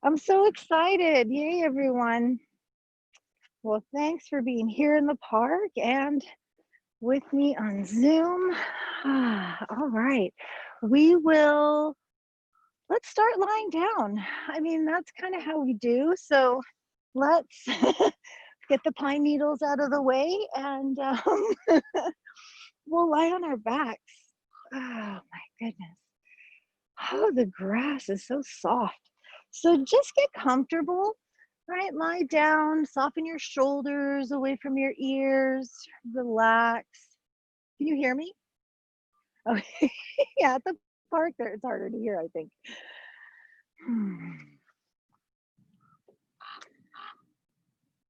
I'm so excited. Yay, everyone. Well, thanks for being here in the park and with me on Zoom. All right. We will, let's start lying down. I mean, that's kind of how we do. So let's get the pine needles out of the way and we'll lie on our backs. Oh, my goodness. Oh, the grass is so soft. So just get comfortable, right? Lie down, soften your shoulders away from your ears, relax. Can you hear me? Okay. Yeah, at the park there, it's harder to hear, I think.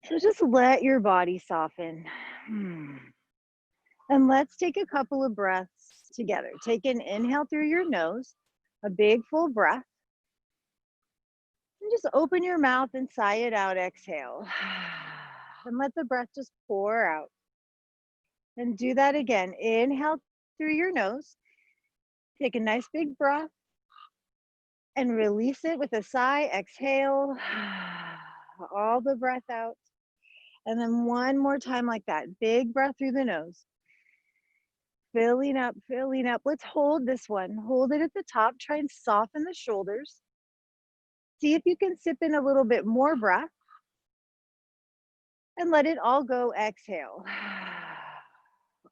So just let your body soften. And let's take a couple of breaths together. Take an inhale through your nose, a big full breath. And just open your mouth and sigh it out, exhale. And let the breath just pour out. And do that again. Inhale through your nose. Take a nice big breath. And release it with a sigh, exhale. All the breath out. And then one more time like that. Big breath through the nose. Filling up, filling up. Let's hold this one. Hold it at the top. Try and soften the shoulders. See if you can sip in a little bit more breath. And let it all go, exhale.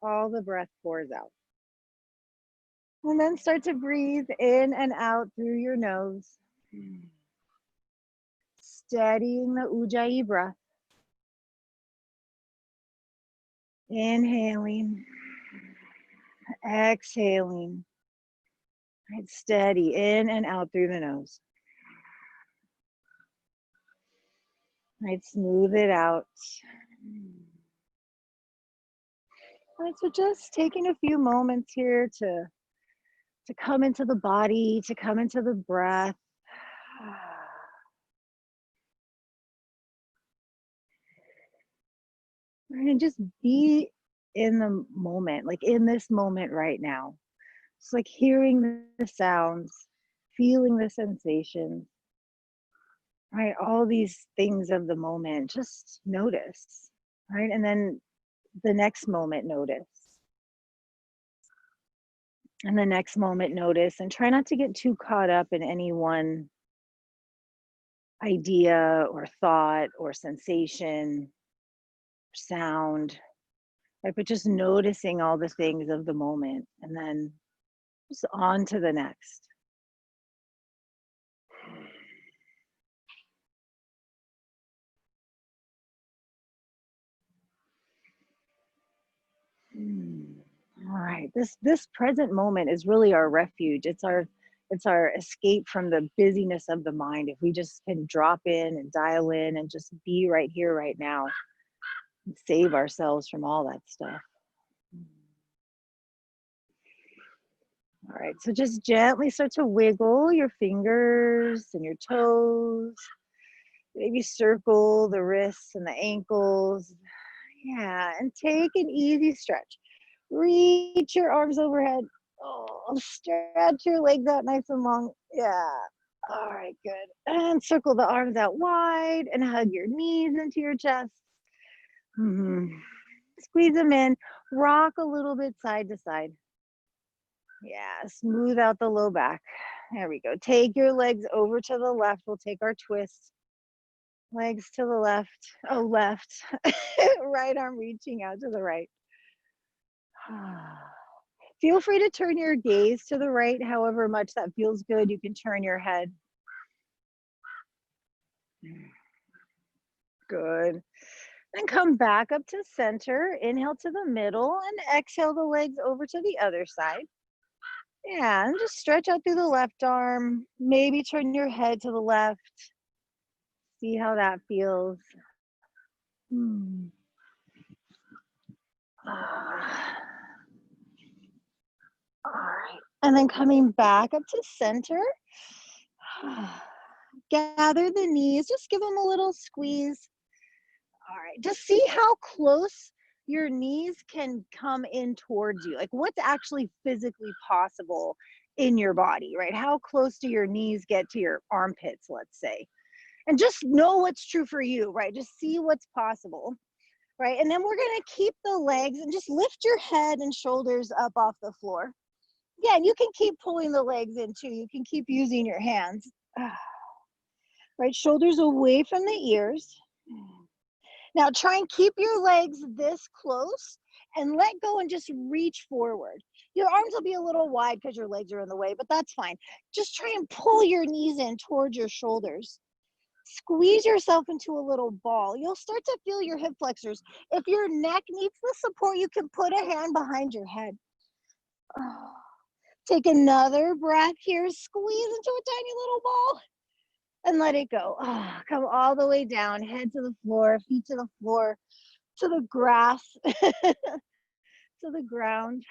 All the breath pours out. And then start to breathe in and out through your nose. Steadying the Ujjayi breath. Inhaling. Exhaling. Right, steady in and out through the nose. Right, smooth it out. Right, so just taking a few moments here to come into the body, to come into the breath. And just be in the moment, like in this moment right now. It's like hearing the sounds, feeling the sensations, right? All these things of the moment, just notice, right? And then the next moment, notice. And the next moment, notice. And try not to get too caught up in any one idea or thought or sensation or sound, right? But just noticing all the things of the moment and then just on to the next. All right, this present moment is really our refuge. It's our escape from the busyness of the mind. If we just can drop in and dial in and just be right here, right now, and save ourselves from all that stuff. All right, so just gently start to wiggle your fingers and your toes. Maybe circle the wrists and the ankles. Yeah, and take an easy stretch. Reach your arms overhead. Oh, stretch your legs out nice and long. Yeah. All right, good. And circle the arms out wide and hug your knees into your chest. Squeeze them in. Rock a little bit side to side. Yeah, smooth out the low back. There we go. Take your legs over to the left. We'll take our twist. Legs to the left. Oh, left. Right arm reaching out to the right. Feel free to turn your gaze to the right, however much that feels good. You can turn your head. Good. Then come back up to center. Inhale to the middle and exhale the legs over to the other side. Yeah, and just stretch out through the left arm. Maybe turn your head to the left. See how that feels. All right, and then coming back up to center. Gather the knees, just give them a little squeeze. All right, just see how close your knees can come in towards you. Like what's actually physically possible in your body, right? How close do your knees get to your armpits, let's say? And just know what's true for you, right? Just see what's possible, right? And then we're gonna keep the legs and just lift your head and shoulders up off the floor. Yeah, and you can keep pulling the legs in too. You can keep using your hands. Right, shoulders away from the ears. Now try and keep your legs this close and let go and just reach forward. Your arms will be a little wide because your legs are in the way, but that's fine. Just try and pull your knees in towards your shoulders. Squeeze yourself into a little ball. You'll start to feel your hip flexors. If your neck needs the support, you can put a hand behind your head. Take another breath here. Squeeze into a tiny little ball and let it go. Come all the way down, head to the floor, feet to the floor, to the grass, to the ground.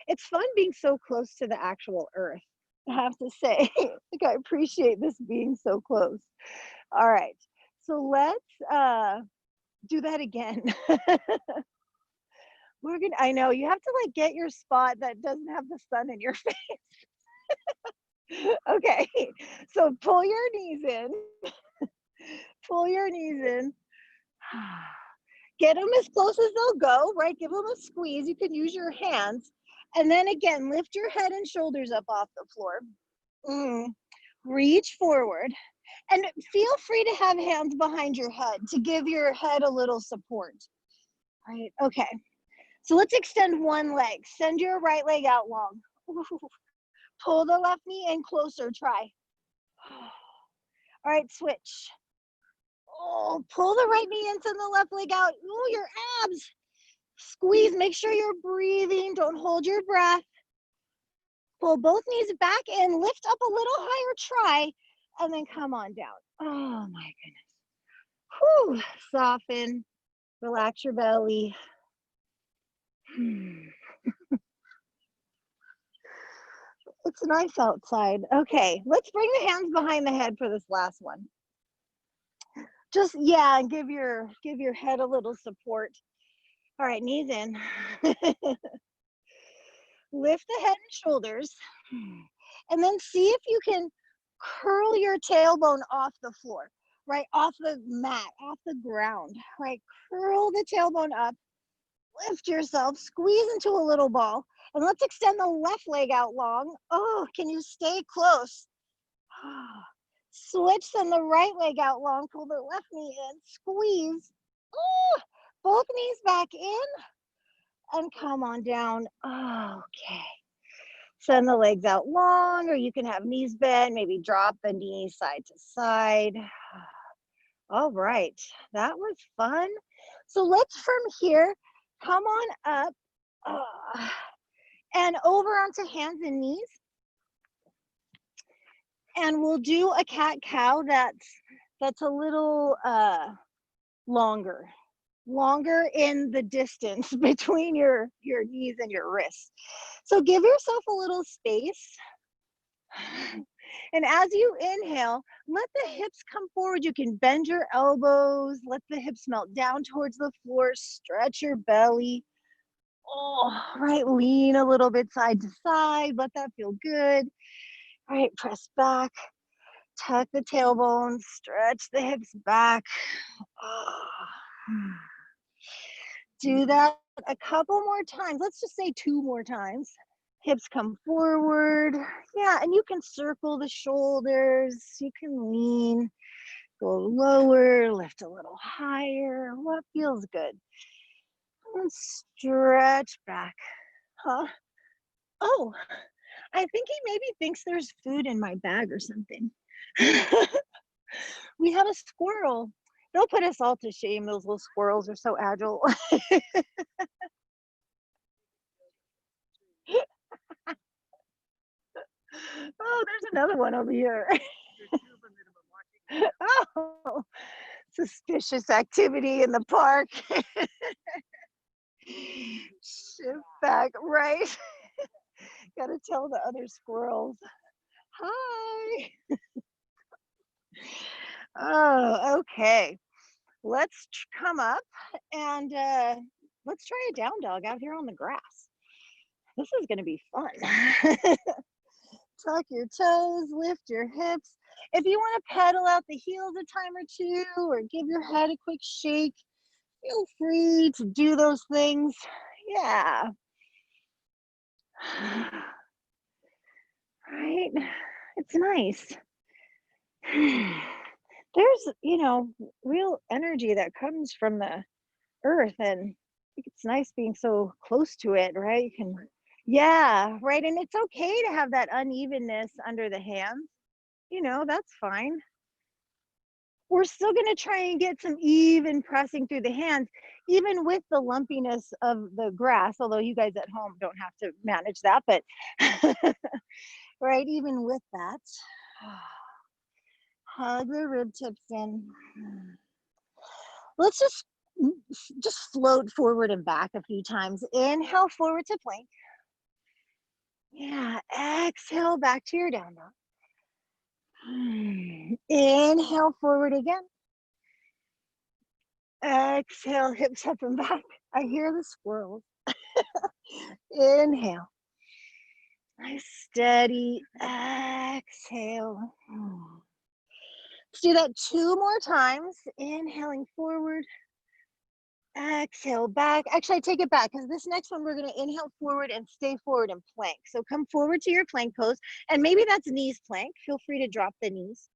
It's fun being so close to the actual earth, I have to say. Like, I appreciate this being so close. All right, so let's do that again. I know you have to like get your spot that doesn't have the sun in your face. Okay, so pull your knees in, pull your knees in. Get them as close as they'll go, right? Give them a squeeze. You can use your hands. And then again, lift your head and shoulders up off the floor. Reach forward. And feel free to have hands behind your head to give your head a little support. Right, okay. So let's extend one leg. Send your right leg out long. Pull the left knee in closer, try. All right, switch. Oh, pull the right knee in, send the left leg out. Oh, your abs. Squeeze, make sure you're breathing. Don't hold your breath. Pull both knees back and lift up a little higher, try, and then come on down. Oh my goodness. Whew, soften, relax your belly. It's nice outside. Okay, let's bring the hands behind the head for this last one. Just, yeah, and give your head a little support. All right, knees in. Lift the head and shoulders. And then see if you can curl your tailbone off the floor, right? Off the mat, off the ground, right? Curl the tailbone up. Lift yourself, squeeze into a little ball. And let's extend the left leg out long. Oh, can you stay close? Switch, send the right leg out long. Pull the left knee in, squeeze. Oh, both knees back in. And come on down. Okay. Send the legs out long, or you can have knees bent, maybe drop the knees side to side. All right, that was fun. So let's from here, come on up and over onto hands and knees. And we'll do a cat-cow that's a little longer in the distance between your knees and your wrists. So give yourself a little space. And as you inhale, let the hips come forward. You can bend your elbows, let the hips melt down towards the floor, stretch your belly. Oh, right, lean a little bit side to side, let that feel good. All right, press back, tuck the tailbone, stretch the hips back. Do that a couple more times. Let's just say 2 more times. Hips come forward. Yeah, and you can circle the shoulders. You can lean, go lower, lift a little higher. What feels good? And stretch back. Huh? Oh, I think he maybe thinks there's food in my bag or something. We had a squirrel. They'll put us all to shame. Those little squirrels are so agile. Oh, there's another one over here. Oh, suspicious activity in the park. Shift back, right? Gotta tell the other squirrels, hi. Oh, okay. Let's come up and let's try a down dog out here on the grass. This is gonna be fun. Tuck your toes, lift your hips. If you want to pedal out the heels a time or two or give your head a quick shake, feel free to do those things. Yeah. Right? It's nice. There's, real energy that comes from the earth, and I think it's nice being so close to it, right? You can, yeah, right. And it's okay to have that unevenness under the hands. That's fine. We're still going to try and get some even pressing through the hands, even with the lumpiness of the grass, although you guys at home don't have to manage that, but right, even with that, hug the rib tips in. Let's just float forward and back a few times. Inhale forward to plank. Yeah, exhale back to your down dog. Inhale forward again. Exhale, hips up and back. I hear the squirrels. Inhale. Nice steady exhale. Let's do that 2 more times. Inhaling forward. Exhale back. Actually, I take it back because this next one we're going to inhale forward and stay forward and plank. So come forward to your plank pose, and maybe that's knees plank. Feel free to drop the knees.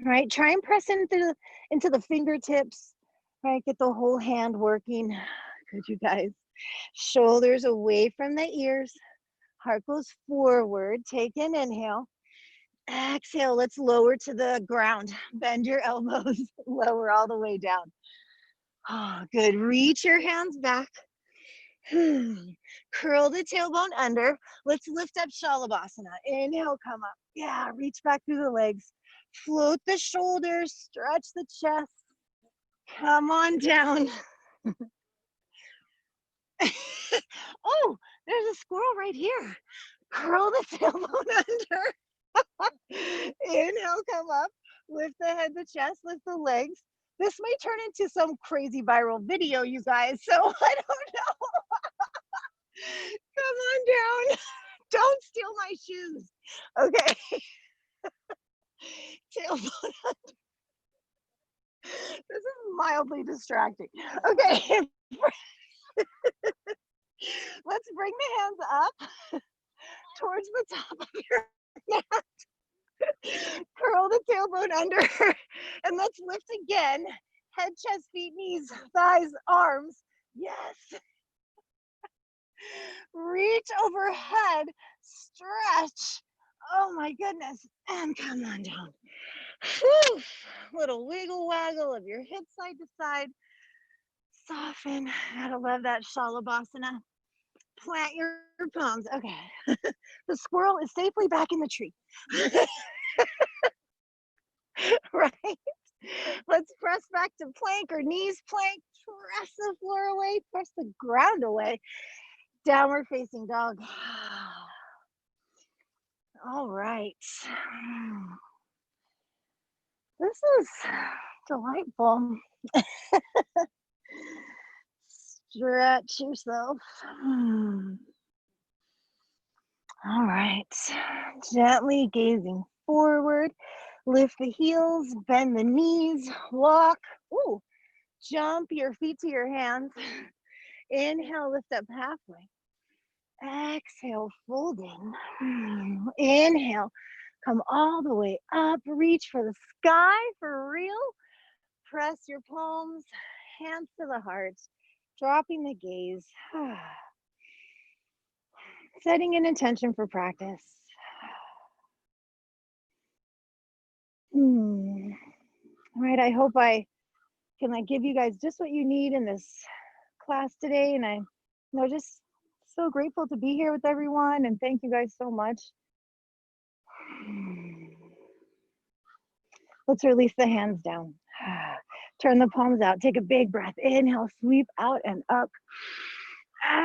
Right, try and press into the fingertips. Right, get the whole hand working. Good, you guys. Shoulders away from the ears. Heart goes forward. Take an inhale. Exhale, let's lower to the ground. Bend your elbows, lower all the way down. Oh, good. Reach your hands back. Curl the tailbone under. Let's lift up Shalabhasana. Inhale, come up. Yeah, reach back through the legs. Float the shoulders, stretch the chest. Come on down. Oh, there's a squirrel right here. Curl the tailbone under. Inhale, come up. Lift the head, the chest, lift the legs. This may turn into some crazy viral video, you guys, so I don't know. Come on down. Don't steal my shoes. Okay. Tailbone under. This is mildly distracting. Okay. Let's bring the hands up towards the top of your mat. Curl the tailbone under. And let's lift again. Head, chest, feet, knees, thighs, arms. Yes. Reach overhead. Stretch. Oh my goodness. And come on down. Whew. Little wiggle waggle of your hips side to side. Soften. Gotta love that Shalabhasana. Plant your palms. Okay. The squirrel is safely back in the tree. Right? Let's press back to plank or knees plank. Press the floor away. Press the ground away. Downward facing dog. All right. This is delightful. Stretch yourself. All right. Gently gazing forward. Lift the heels, bend the knees, walk. Ooh, jump your feet to your hands. Inhale, lift up halfway. Exhale, fold in. Inhale, come all the way up. Reach for the sky for real. Press your palms, hands to the heart, dropping the gaze. Setting an intention for practice. All right, I hope I can give you guys just what you need in this class today. And I'm just so grateful to be here with everyone, and thank you guys so much. Let's release the hands down. Turn the palms out. Take a big breath. Inhale, sweep out and up.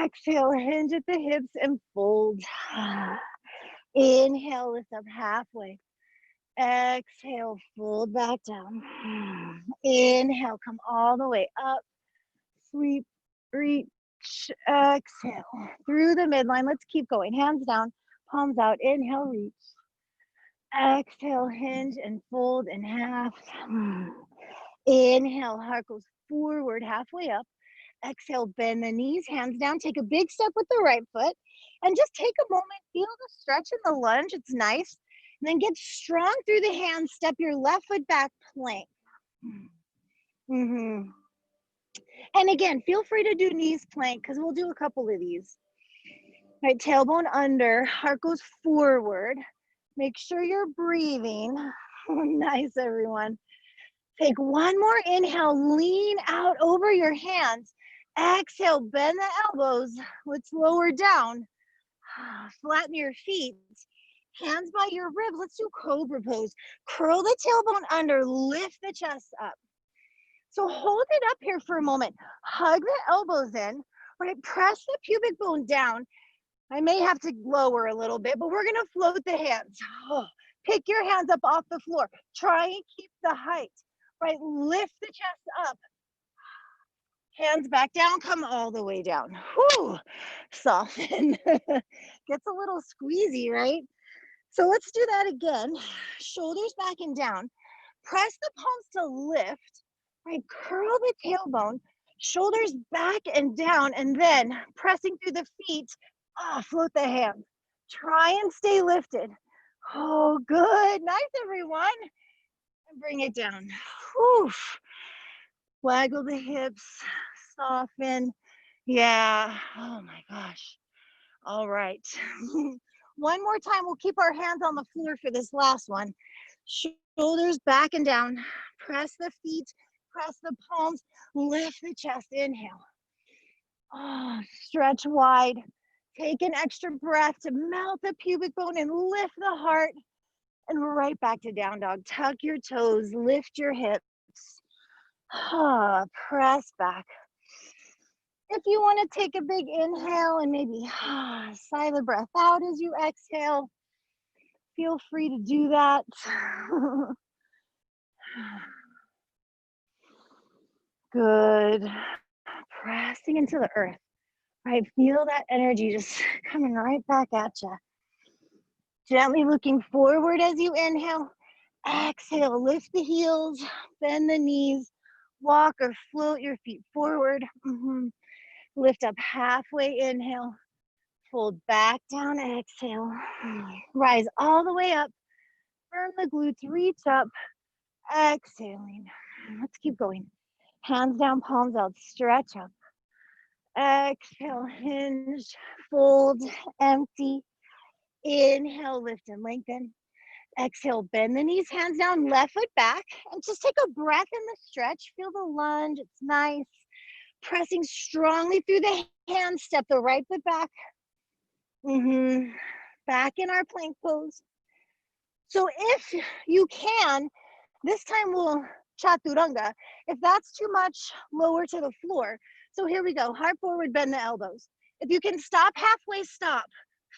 Exhale, hinge at the hips and fold. Inhale, lift up halfway. Exhale, fold back down. Inhale, come all the way up. Sweep, reach, exhale. Through the midline, let's keep going. Hands down, palms out. Inhale, reach. Exhale, hinge and fold in half. Inhale, heart goes forward, halfway up. Exhale, bend the knees, hands down. Take a big step with the right foot. And just take a moment, feel the stretch in the lunge. It's nice. And then get strong through the hands. Step your left foot back, plank. And again, feel free to do knees plank because we'll do a couple of these. All right, tailbone under, heart goes forward. Make sure you're breathing. Nice, everyone. Take one more inhale, lean out over your hands. Exhale, bend the elbows. Let's lower down. Flatten your feet. Hands by your ribs. Let's do cobra pose. Curl the tailbone under, lift the chest up. So hold it up here for a moment. Hug the elbows in, right? Press the pubic bone down. I may have to lower a little bit, but we're gonna float the hands. Pick your hands up off the floor. Try and keep the height, right? Lift the chest up. Hands back down, come all the way down. Whew, soften. Gets a little squeezy, right? So let's do that again. Shoulders back and down. Press the palms to lift, right? Curl the tailbone, shoulders back and down, and then pressing through the feet, float the hands. Try and stay lifted. Oh, good. Nice, everyone. And bring it down. Whew. Waggle the hips, soften. Yeah. Oh my gosh. All right. One more time. We'll keep our hands on the floor for this last one. Shoulders back and down. Press the feet, press the palms, lift the chest. Inhale. Stretch wide. Take an extra breath to melt the pubic bone and lift the heart. And right back to down dog. Tuck your toes, lift your hips. Press back. If you want to take a big inhale and maybe sigh the breath out as you exhale, feel free to do that. Good. Pressing into the earth, right? Feel that energy just coming right back at you. Gently looking forward as you inhale. Exhale, lift the heels, bend the knees, walk or float your feet forward. Lift up halfway, inhale. Fold back down, exhale. Rise all the way up. Firm the glutes, reach up. Exhaling. Let's keep going. Hands down, palms out, stretch up. Exhale, hinge, fold, empty. Inhale, lift and lengthen. Exhale, bend the knees, hands down, left foot back. And just take a breath in the stretch. Feel the lunge, it's nice. Pressing strongly through the hands, step the right foot back. Back in our plank pose. So if you can, this time we'll chaturanga. If that's too much, lower to the floor. So here we go, heart forward, bend the elbows. If you can stop halfway, stop.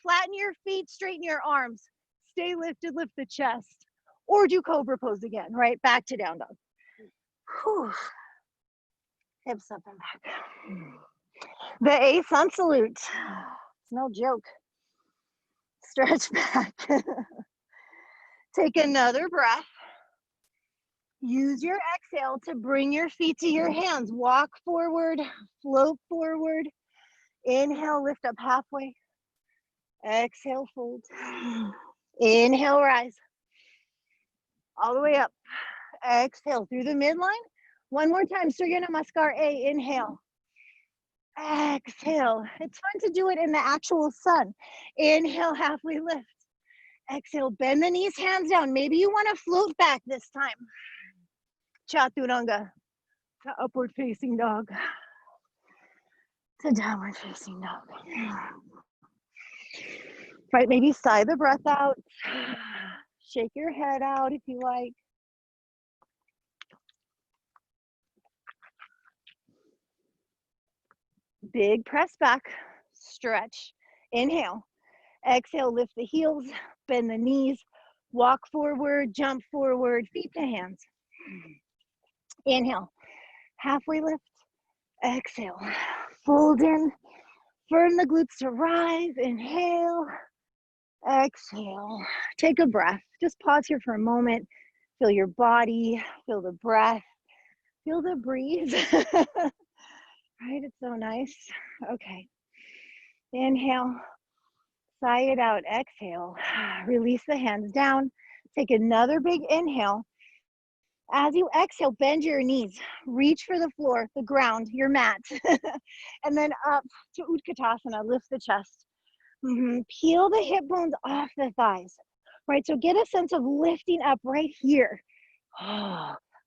Flatten your feet, straighten your arms. Stay lifted, lift the chest. Or do cobra pose again, right? Back to down dog. Whew. Hips up and back. The A sun salute. It's no joke. Stretch back. Take another breath. Use your exhale to bring your feet to your hands. Walk forward, float forward. Inhale, lift up halfway. Exhale, fold. Inhale, rise. All the way up. Exhale through the midline. One more time, Surya Namaskar A, inhale. Exhale. It's fun to do it in the actual sun. Inhale, halfway lift. Exhale, bend the knees, hands down. Maybe you want to float back this time. Chaturanga to upward facing dog. To downward facing dog. Right, maybe sigh the breath out. Shake your head out if you like. Big press back, stretch. Inhale. Exhale, lift the heels, bend the knees, walk forward, jump forward, feet to hands. Inhale, halfway lift. Exhale, fold in, firm the glutes to rise. Inhale, Exhale. Take a breath. Just pause here for a moment. Feel your body, feel the breath, feel the breeze. Right? It's so nice. Okay. Inhale. Sigh it out. Exhale. Release the hands down. Take another big inhale. As you exhale, bend your knees. Reach for the floor, the ground, your mat. And then up to Utkatasana. Lift the chest. Peel the hip bones off the thighs. Right? So get a sense of lifting up right here.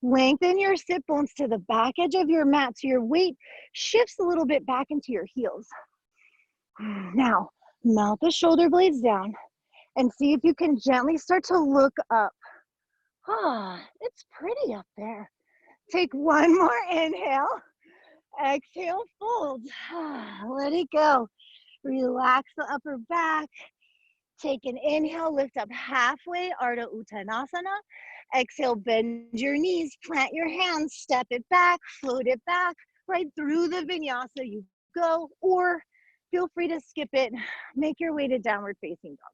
Lengthen your sit bones to the back edge of your mat so your weight shifts a little bit back into your heels. Now, melt the shoulder blades down and see if you can gently start to look up. It's pretty up there. Take one more inhale. Exhale, fold. Let it go. Relax the upper back. Take an inhale, lift up halfway, Ardha Uttanasana. Exhale, bend your knees, plant your hands, step it back, float it back, right through the vinyasa you go, or feel free to skip it, make your way to downward facing dog.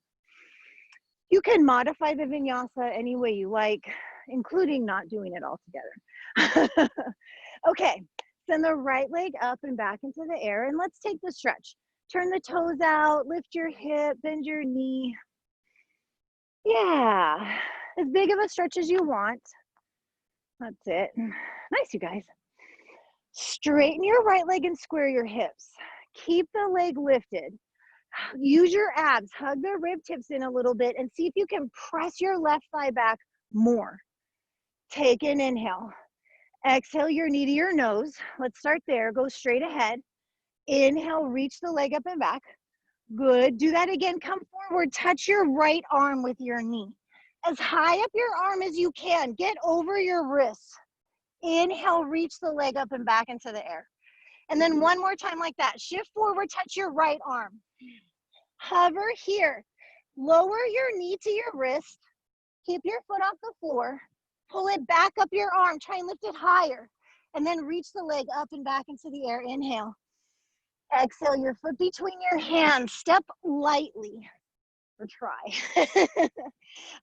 You can modify the vinyasa any way you like, including not doing it all together. Okay, send the right leg up and back into the air, and let's take the stretch. Turn the toes out, lift your hip, bend your knee. Yeah, as big of a stretch as you want. That's it. Nice, you guys. Straighten your right leg and square your hips. Keep the leg lifted. Use your abs, hug the rib tips in a little bit and see if you can press your left thigh back more. Take an inhale. Exhale your knee to your nose. Let's start there. Go straight ahead. Inhale, reach the leg up and back. Good. Do that again. Come forward. Touch your right arm with your knee. As high up your arm as you can. Get over your wrists. Inhale, reach the leg up and back into the air. And then one more time like that. Shift forward, touch your right arm. Hover here. Lower your knee to your wrist. Keep your foot off the floor. Pull it back up your arm. Try and lift it higher. And then reach the leg up and back into the air. Inhale. Exhale your foot between your hands. Step lightly. Or try.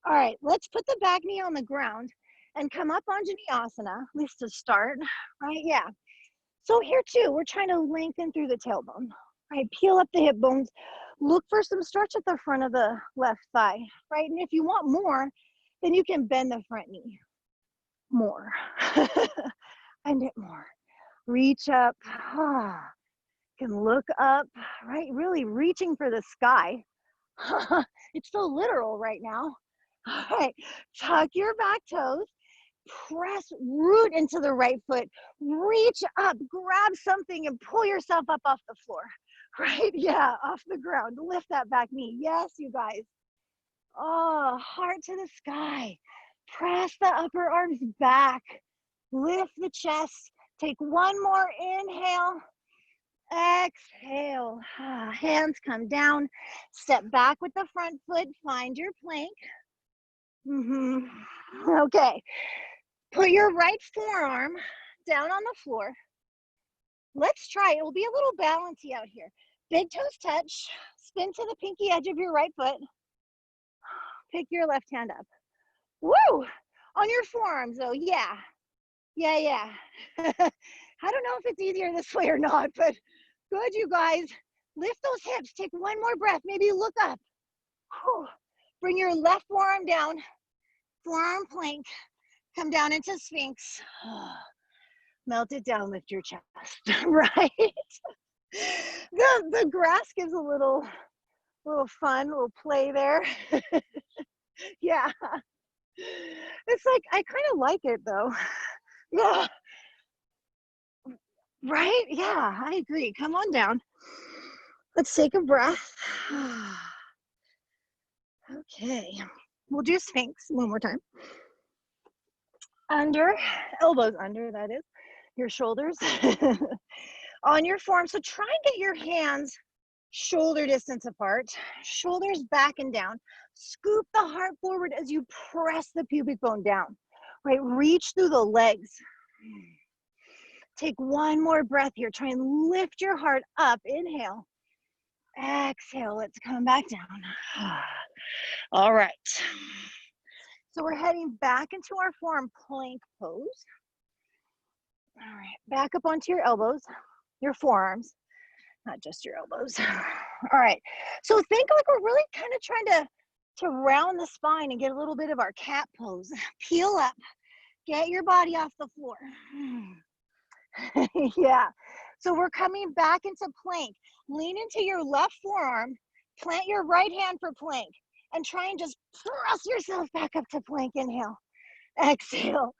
All right, let's put the back knee on the ground and come up on Vinyasa, at least to start, right? Yeah. So here too, we're trying to lengthen through the tailbone, right? Peel up the hip bones. Look for some stretch at the front of the left thigh, right? And if you want more, then you can bend the front knee more. Bend it more. Reach up. Can look up, right? Really reaching for the sky. It's so literal right now. All right, tuck your back toes, press, root into the right foot, reach up, grab something and pull yourself up off the floor, right? Yeah, off the ground, lift that back knee. Yes, you guys. Oh, heart to the sky. Press the upper arms back, lift the chest, take one more inhale. Exhale, hands come down, step back with the front foot, find your plank. Okay, put your right forearm down on the floor. Let's try, it will be a little bouncy out here. Big toes touch, spin to the pinky edge of your right foot. Pick your left hand up. Woo! On your forearms though, yeah. I don't know if it's easier this way or not, but good, you guys. Lift those hips. Take one more breath. Maybe look up. Bring your left forearm down. Forearm plank. Come down into Sphinx. Melt it down. Lift your chest. Right? The grass gives a little fun, little play there. Yeah. It's like, I kind of like it though. Yeah. Right? Yeah, I agree. Come on down. Let's take a breath. Okay. We'll do Sphinx one more time. Under, elbows under, that is, your shoulders. On your form. So try and get your hands shoulder distance apart, shoulders back and down. Scoop the heart forward as you press the pubic bone down. Right? Reach through the legs. Take one more breath here. Try and lift your heart up. Inhale. Exhale. Let's come back down. All right. So we're heading back into our forearm plank pose. All right, back up onto your elbows, your forearms, not just your elbows. All right, so think like we're really kind of trying to round the spine and get a little bit of our cat pose. Peel up, get your body off the floor. Yeah, so we're coming back into plank. Lean into your left forearm, plant your right hand for plank, and try and just thrust yourself back up to plank. Inhale, exhale,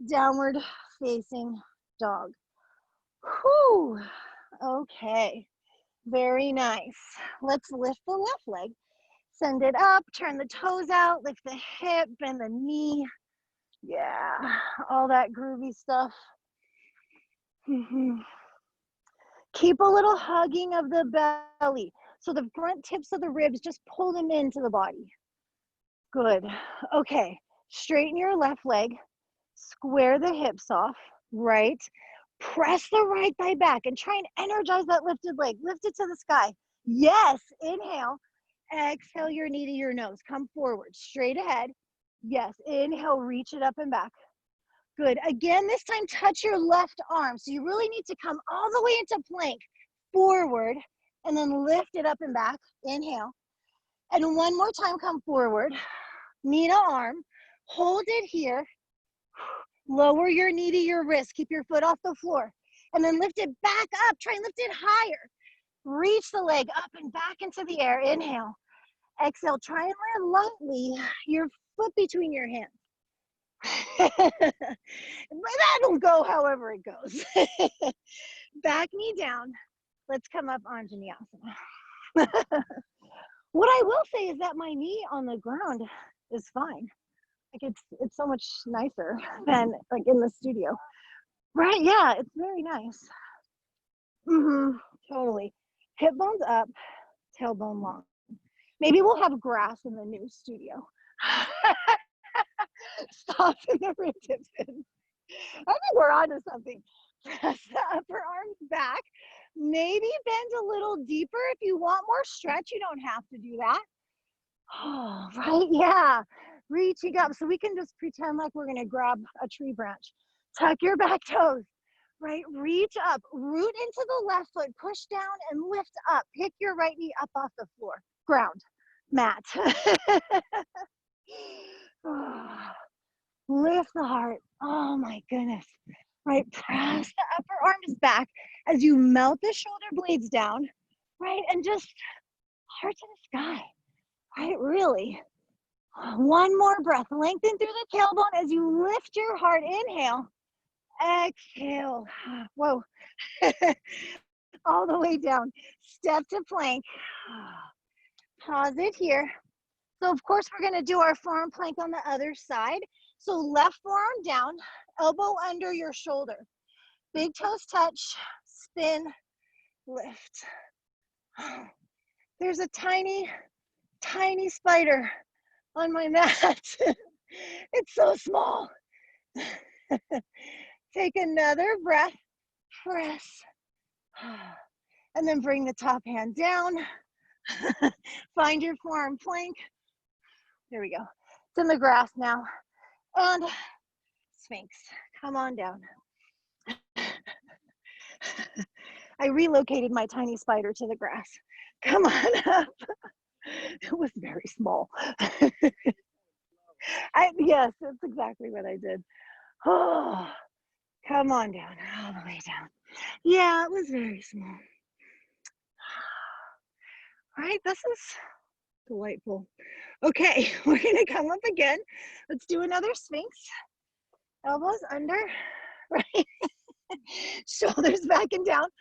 downward facing dog. Whew. Okay, very nice. Let's lift the left leg, send it up, turn the toes out, lift the hip, bend the knee. Yeah, all that groovy stuff. Keep a little hugging of the belly. So the front tips of the ribs, just pull them into the body. Good. Okay, straighten your left leg, square the hips off, right? Press the right thigh back and try and energize that lifted leg. Lift it to the sky. Yes, inhale. Exhale your knee to your nose. Come forward, straight ahead. Yes, inhale, reach it up and back. Good. Again, this time touch your left arm. So you really need to come all the way into plank, forward, and then lift it up and back. Inhale. And one more time, come forward. Knee to arm. Hold it here. Lower your knee to your wrist. Keep your foot off the floor. And then lift it back up. Try and lift it higher. Reach the leg up and back into the air. Inhale. Exhale. Try and land lightly. Your foot between your hands. That'll go however it goes. Back knee down. Let's come up on Vinyasa. What I will say is that my knee on the ground is fine. Like it's so much nicer than like in the studio. Right, yeah, it's very nice. Totally. Hip bones up, tailbone long. Maybe we'll have grass in the new studio. Soften the rib tips in. I think we're onto something. Press the upper arms back. Maybe bend a little deeper. If you want more stretch, you don't have to do that. Oh, right, yeah. Reaching up. So we can just pretend like we're gonna grab a tree branch. Tuck your back toes, right? Reach up, root into the left foot, push down and lift up. Pick your right knee up off the floor. Ground, mat. Lift the heart. Oh my goodness. Right, press the upper arms back as you melt the shoulder blades down, right? And just heart to the sky, right? Really. One more breath. Lengthen through the tailbone as you lift your heart. Inhale. Exhale. Whoa. All the way down. Step to plank. Pause it here. So of course we're going to do our forearm plank on the other side. So left forearm down, elbow under your shoulder. Big toes touch, spin, lift. There's a tiny, tiny spider on my mat. It's so small. Take another breath, press, and then bring the top hand down. Find your forearm plank. There we go. It's in the grass now. And Sphinx, come on down. I relocated my tiny spider to the grass. Come on up. It was very small. Yes, that's exactly what I did. Oh, come on down, all the way down. Yeah, it was very small. All right, this is delightful. Okay, we're gonna come up again. Let's do another Sphinx. Elbows under, right? Shoulders back and down.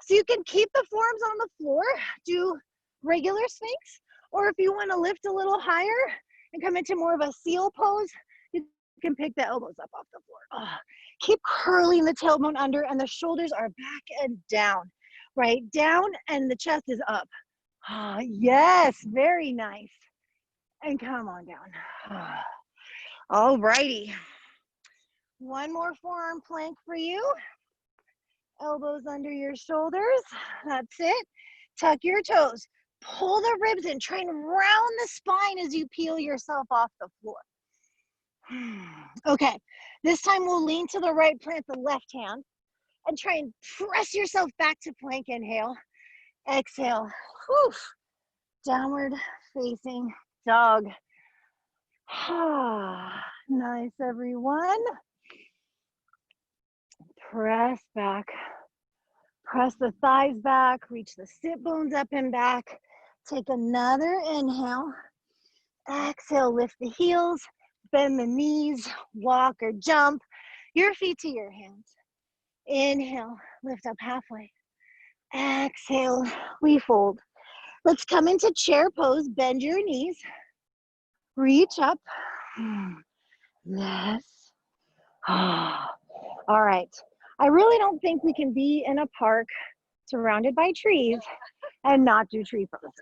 So you can keep the forearms on the floor, do regular Sphinx, or if you want to lift a little higher and come into more of a seal pose, you can pick the elbows up off the floor. Oh, keep curling the tailbone under and the shoulders are back and down, right? Down and the chest is up. Oh, yes, very nice. And come on down. Oh. All righty. One more forearm plank for you. Elbows under your shoulders. That's it. Tuck your toes. pull the ribs in. Try and round the spine as you peel yourself off the floor. Okay, this time we'll lean to the right, plant the left hand, and try and press yourself back to plank. Inhale, exhale. Whew. Downward facing dog. Nice, everyone. Press back. Press the thighs back. Reach the sit bones up and back. Take another inhale. Exhale, lift the heels. Bend the knees. Walk or jump your feet to your hands. Inhale, lift up halfway. Exhale, we fold. Let's come into chair pose. Bend your knees. Reach up. Yes. All right. I really don't think we can be in a park surrounded by trees and not do tree pose.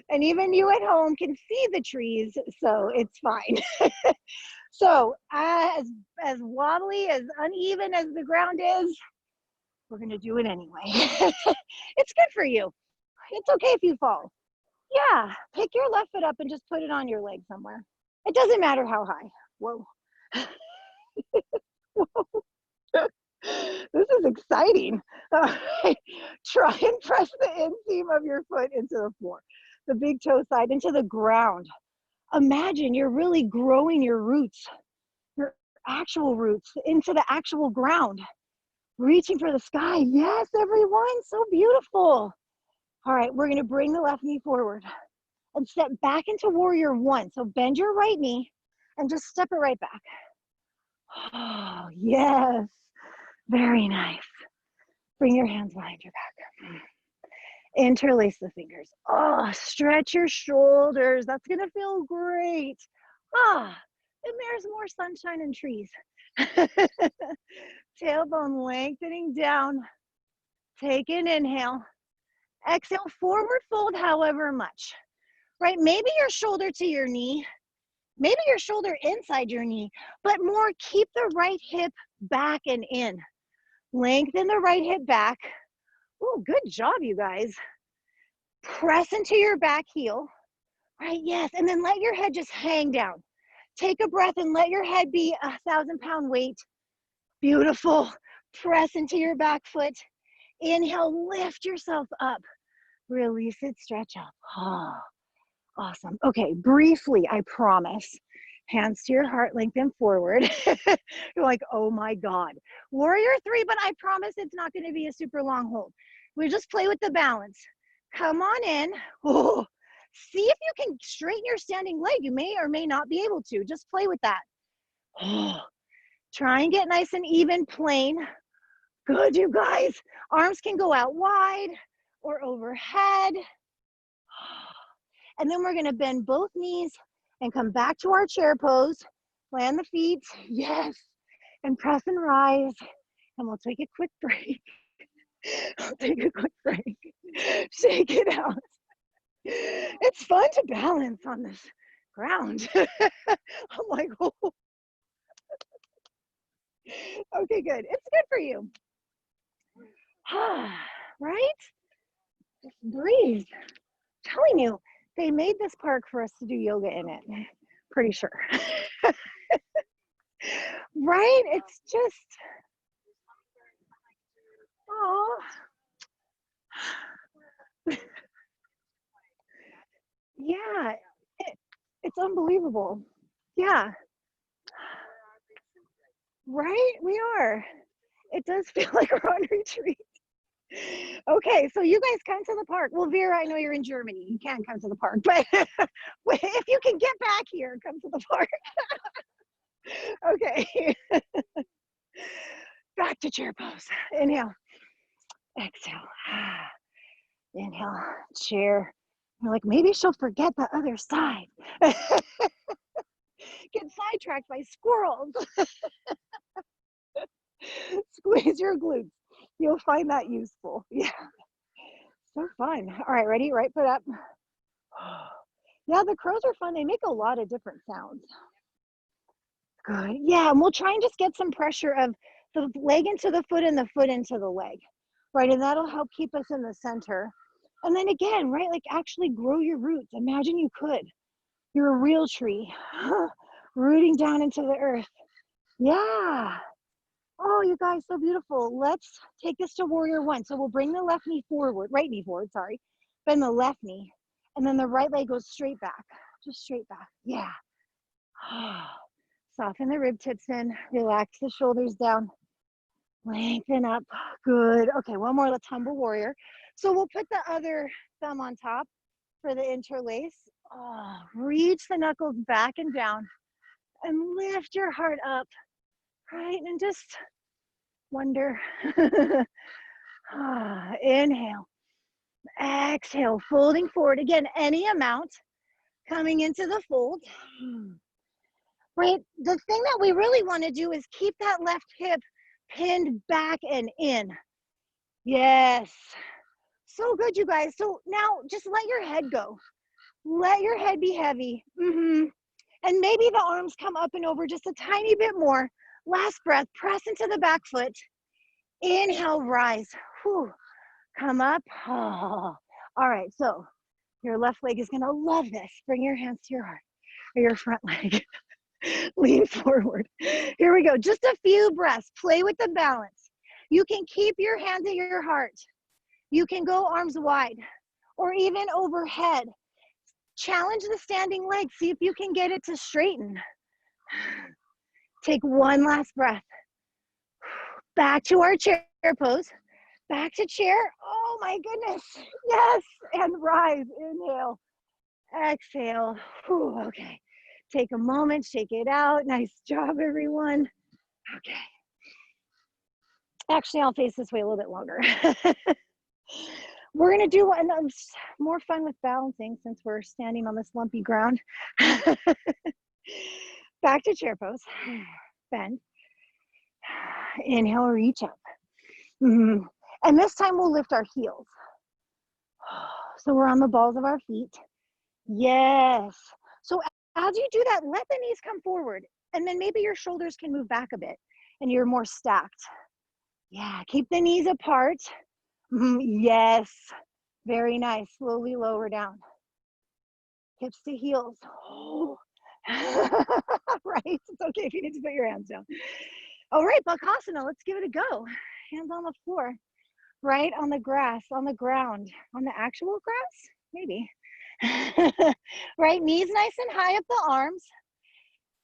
And even you at home can see the trees, so it's fine. So as wobbly, as uneven as the ground is, we're gonna do it anyway. It's good for you. It's okay if you fall. Yeah, pick your left foot up and just put it on your leg somewhere. It doesn't matter how high. Whoa. Whoa. This is exciting. Try and press the inseam of your foot into the floor, the big toe side into the ground. Imagine you're really growing your roots, your actual roots into the actual ground, reaching for the sky. Yes, everyone, so beautiful. All right, we're gonna bring the left knee forward and step back into warrior one. So bend your right knee and just step it right back. Oh, yes, very nice. Bring your hands behind your back. Interlace the fingers. Oh, stretch your shoulders. That's gonna feel great. And there's more sunshine and trees. Tailbone lengthening down. Take an inhale. Exhale, forward fold however much. Right, maybe your shoulder to your knee. Maybe your shoulder inside your knee, but more keep the right hip back and in. Lengthen the right hip back. Oh, good job, you guys. Press into your back heel. Right, yes, and then let your head just hang down. Take a breath and let your head be 1,000-pound weight. Beautiful. Press into your back foot. Inhale, lift yourself up. Release it, stretch up. Oh, awesome. Okay, briefly, I promise. Hands to your heart, lengthen forward. You're like, oh my God. Warrior three, but I promise it's not gonna be a super long hold. We just play with the balance. Come on in. Oh, see if you can straighten your standing leg. You may or may not be able to. Just play with that. Oh, try and get nice and even plane. Good, you guys. Arms can go out wide or overhead. And then we're gonna bend both knees and come back to our chair pose. Land the feet, yes. And press and rise. And we'll take a quick break. I'll take a quick break. Shake it out. It's fun to balance on this ground. I'm like, oh. Okay, good. It's good for you. Right? Just breathe. I'm telling you, they made this park for us to do yoga in it. Pretty sure. Right? It's just, oh. Yeah, it's unbelievable. Yeah. Right? We are. It does feel like we're on retreat. Okay, so you guys come to the park. Well, Vera, I know you're in Germany. You can't come to the park, but if you can get back here, come to the park. Okay. Back to chair pose. Inhale. Exhale. Inhale. Chair. You're like, maybe she'll forget the other side. Get sidetracked by squirrels. Squeeze your glutes. You'll find that useful. Yeah. So fun. All right, ready? Right foot up. Yeah, the crows are fun. They make a lot of different sounds. Good. Yeah, and we'll try and just get some pressure of the leg into the foot and the foot into the leg. Right, and that'll help keep us in the center. And then again, right, like actually grow your roots. Imagine you could. You're a real tree, rooting down into the earth. Yeah. Oh, you guys, so beautiful. Let's take this to warrior one. So we'll bring the left knee forward, right knee forward, sorry. Bend the left knee. And then the right leg goes straight back, just straight back. Yeah. Soften the rib tips in, relax the shoulders down, lengthen up. Good. Okay, one more. Let's humble warrior. So we'll put the other thumb on top for the interlace. Oh, reach the knuckles back and down and lift your heart up, right? And just wonder. Inhale, exhale, folding forward. Again, any amount coming into the fold. Right, the thing that we really want to do is keep that left hip pinned back and in. Yes, so good, you guys. So now just let your head go. Let your head be heavy. And maybe the arms come up and over just a tiny bit more. Last breath, press into the back foot. Inhale, rise. Whew. Come up. Oh. All right, so your left leg is gonna love this. Bring your hands to your heart, or your front leg. Lean forward. Here we go. Just a few breaths. Play with the balance. You can keep your hands at your heart. You can go arms wide or even overhead. Challenge the standing leg. See if you can get it to straighten. Take one last breath. Back to our chair pose. Back to chair. Oh my goodness. Yes. And rise. Inhale. Exhale. Whew, okay. Take a moment. Shake it out. Nice job, everyone. Okay. Actually, I'll face this way a little bit longer. We're going to do more fun with balancing since we're standing on this lumpy ground. Back to chair pose. Bend. Inhale, reach up. And this time we'll lift our heels. So we're on the balls of our feet. Yes. So as you do that, let the knees come forward. And then maybe your shoulders can move back a bit and you're more stacked. Yeah, keep the knees apart. Yes. Very nice. Slowly lower down. Hips to heels. Oh. Right? It's okay if you need to put your hands down. All right, Bakasana, let's give it a go. Hands on the floor, right? On the grass, on the ground, on the actual grass, maybe. Right, knees nice and high up the arms.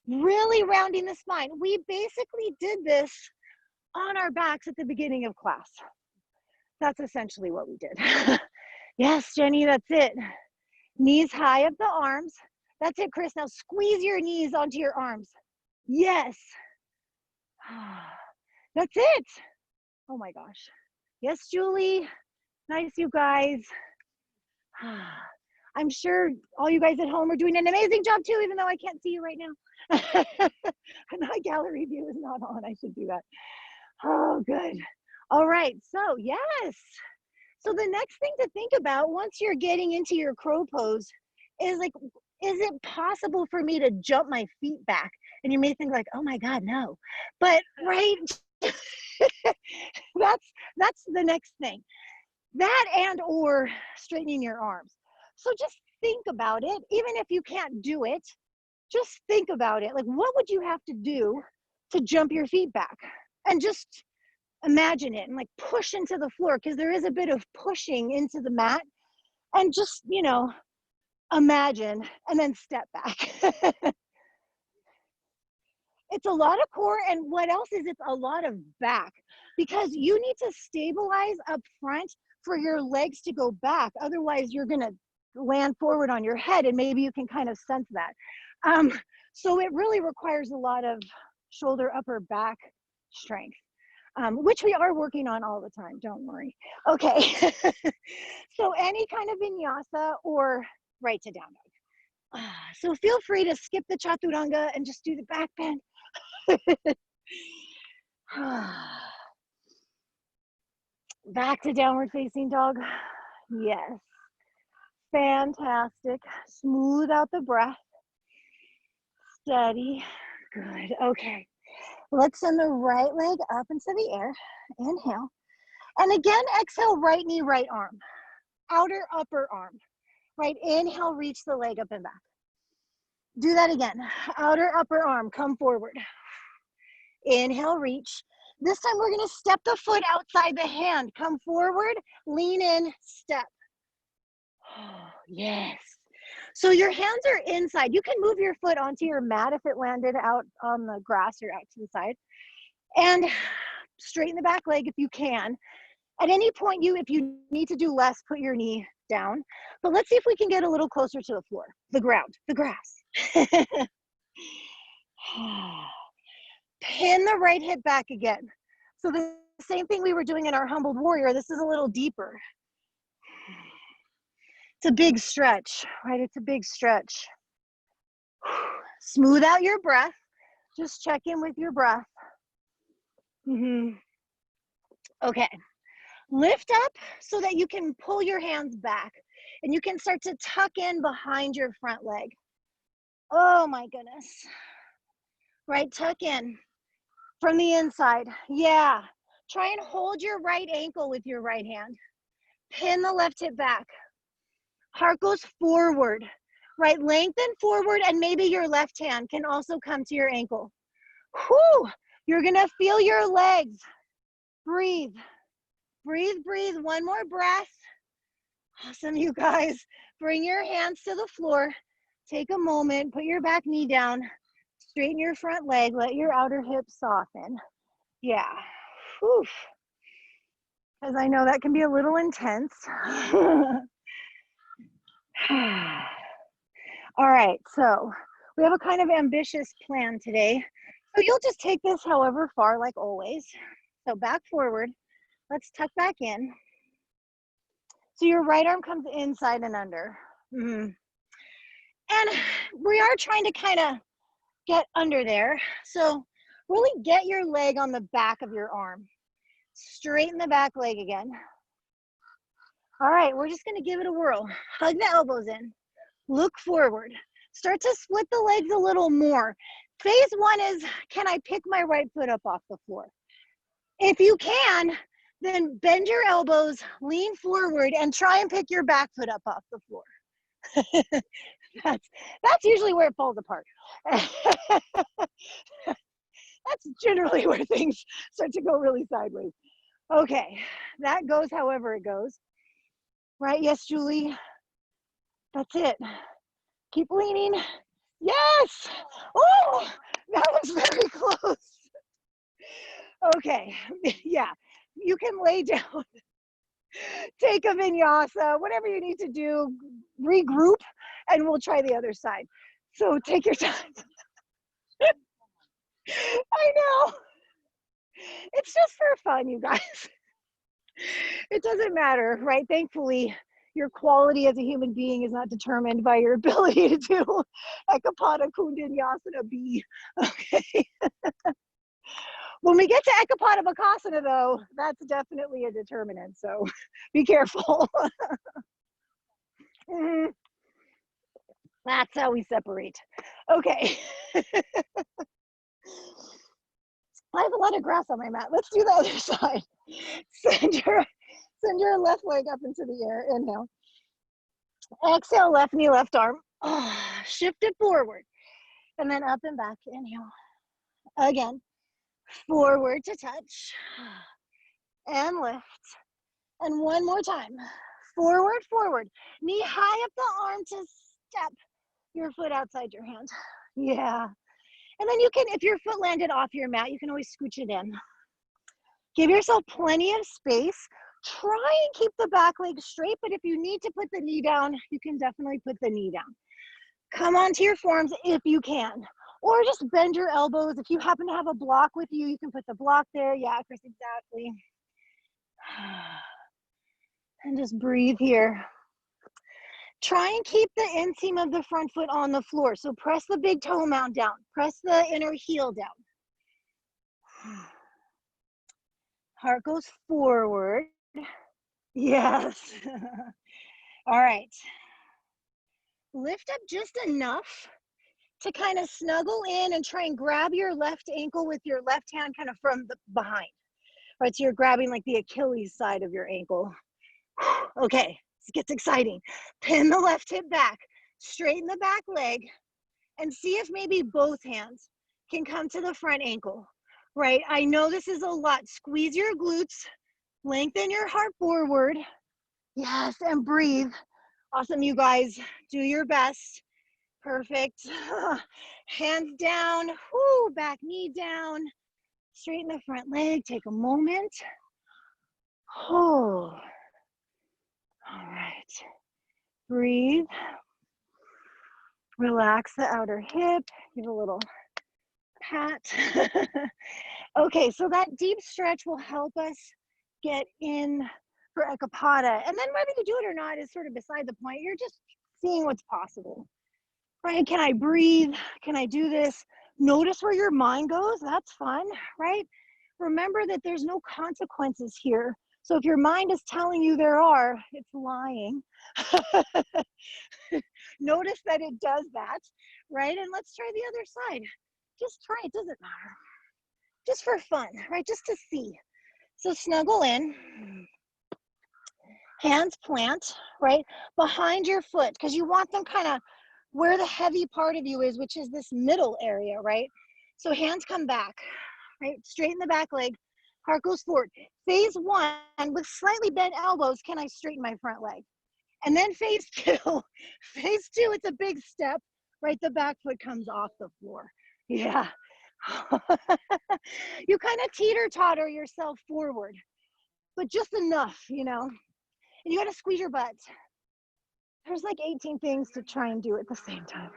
Really rounding the spine. We basically did this on our backs at the beginning of class. That's essentially what we did. Yes, Jenny, that's it. Knees high up the arms. That's it, Chris. Now squeeze your knees onto your arms. Yes. That's it. Oh my gosh. Yes, Julie. Nice, you guys. I'm sure all you guys at home are doing an amazing job too, even though I can't see you right now. My gallery view is not on. I should do that. Oh, good. All right. So, yes. So the next thing to think about once you're getting into your crow pose is like, is it possible for me to jump my feet back? And you may think like, oh my God, no. But right, that's the next thing. That and or straightening your arms. So just think about it. Even if you can't do it, just think about it. Like, what would you have to do to jump your feet back? And just imagine it and like push into the floor, because there is a bit of pushing into the mat. And just, you know, imagine and then step back. It's a lot of core, and what else is it's a lot of back, because you need to stabilize up front for your legs to go back. Otherwise you're going to land forward on your head, and maybe you can kind of sense that. So it really requires a lot of shoulder, upper back strength, which we are working on all the time, don't worry. Okay. So any kind of vinyasa or right to down dog. So feel free to skip the chaturanga and just do the back bend. Back to downward facing dog. Yes. Fantastic. Smooth out the breath. Steady. Good. Okay. Let's send the right leg up into the air. Inhale. And again, exhale, right knee, right arm. outer upper arm, right? Inhale, reach the leg up and back. Do that again. Outer upper arm, come forward. Inhale, reach. This time we're gonna step the foot outside the hand. Come forward, lean in, step. Oh, yes. So your hands are inside. You can move your foot onto your mat if it landed out on the grass or out to the side. And straighten the back leg if you can. At any point, if you need to do less, put your knee down. But let's see if we can get a little closer to the floor, the ground, the grass. Pin the right hip back again. So the same thing we were doing in our humbled warrior, this is a little deeper. It's a big stretch, right? It's a big stretch. Smooth out your breath. Just check in with your breath. Okay. Lift up so that you can pull your hands back and you can start to tuck in behind your front leg. Oh my goodness. Right, tuck in from the inside. Yeah. Try and hold your right ankle with your right hand. Pin the left hip back. Heart goes forward, right? Lengthen forward, and maybe your left hand can also come to your ankle. Whew, you're gonna feel your legs. Breathe, breathe, breathe. One more breath. Awesome, you guys. Bring your hands to the floor. Take a moment, put your back knee down, straighten your front leg, let your outer hip soften. Yeah, whew. Because I know that can be a little intense. All right, so we have a kind of ambitious plan today. So you'll just take this however far, like always. So back forward, let's tuck back in. So your right arm comes inside and under. And we are trying to kind of get under there. So really get your leg on the back of your arm. Straighten the back leg again. All right, we're just gonna give it a whirl. Hug the elbows in. Look forward. Start to split the legs a little more. Phase one is, can I pick my right foot up off the floor? If you can, then bend your elbows, lean forward, and try and pick your back foot up off the floor. That's usually where it falls apart. That's generally where things start to go really sideways. Okay, that goes however it goes. Right, yes, Julie? That's it. Keep leaning. Yes! Oh, that was very close. Okay, yeah, you can lay down, take a vinyasa, whatever you need to do, regroup, and we'll try the other side. So take your time. I know. It's just for fun, you guys. It doesn't matter, right? Thankfully, your quality as a human being is not determined by your ability to do Ekapada Kundanyasana B. Okay. When we get to Ekapada Bakasana, though, that's definitely a determinant. So be careful. That's how we separate. Okay. I have a lot of grass on my mat. Let's do the other side. Send your left leg up into the air. Inhale. Exhale, left knee, left arm. Oh, shift it forward. And then up and back. Inhale. Again. Forward to touch. And lift. And one more time. Forward, forward. Knee high up the arm to step your foot outside your hand. Yeah. And then you can, if your foot landed off your mat, you can always scooch it in. Give yourself plenty of space. Try and keep the back leg straight, but if you need to put the knee down, you can definitely put the knee down. Come onto your forearms if you can, or just bend your elbows. If you happen to have a block with you, you can put the block there. Yeah, Chris, exactly. And just breathe here. Try and keep the inseam of the front foot on the floor. So press the big toe mound down. Press the inner heel down. Heart goes forward. Yes. All right. Lift up just enough to kind of snuggle in and try and grab your left ankle with your left hand kind of from the behind. Right, so you're grabbing like the Achilles side of your ankle. Okay, This gets exciting. Pin the left hip back, straighten the back leg, and see if maybe both hands can come to the front ankle, right? I know this is a lot. Squeeze your glutes, lengthen your heart forward. Yes, and breathe. Awesome, you guys. Do your best. Perfect. Hands down. Whoo, back knee down. Straighten the front leg. Take a moment. Oh. All right. Breathe. Relax the outer hip. Give a little pat. Okay, so that deep stretch will help us get in for Ekapada. And then whether you do it or not is sort of beside the point. You're just seeing what's possible, right? Can I breathe? Can I do this? Notice where your mind goes. That's fun, right? Remember that there's no consequences here. So if your mind is telling you there are, it's lying. Notice that it does that, right? And let's try the other side. Just try, it doesn't matter. Just for fun, right? Just to see. So snuggle in, hands plant, right? Behind your foot, because you want them kind of where the heavy part of you is, which is this middle area, right? So hands come back, right? Straighten the back leg, heart goes forward. Phase one, with slightly bent elbows, can I straighten my front leg? And then phase two, it's a big step, right? The back foot comes off the floor. Yeah. You kind of teeter-totter yourself forward, but just enough, you know? And you got to squeeze your butt. There's like 18 things to try and do at the same time.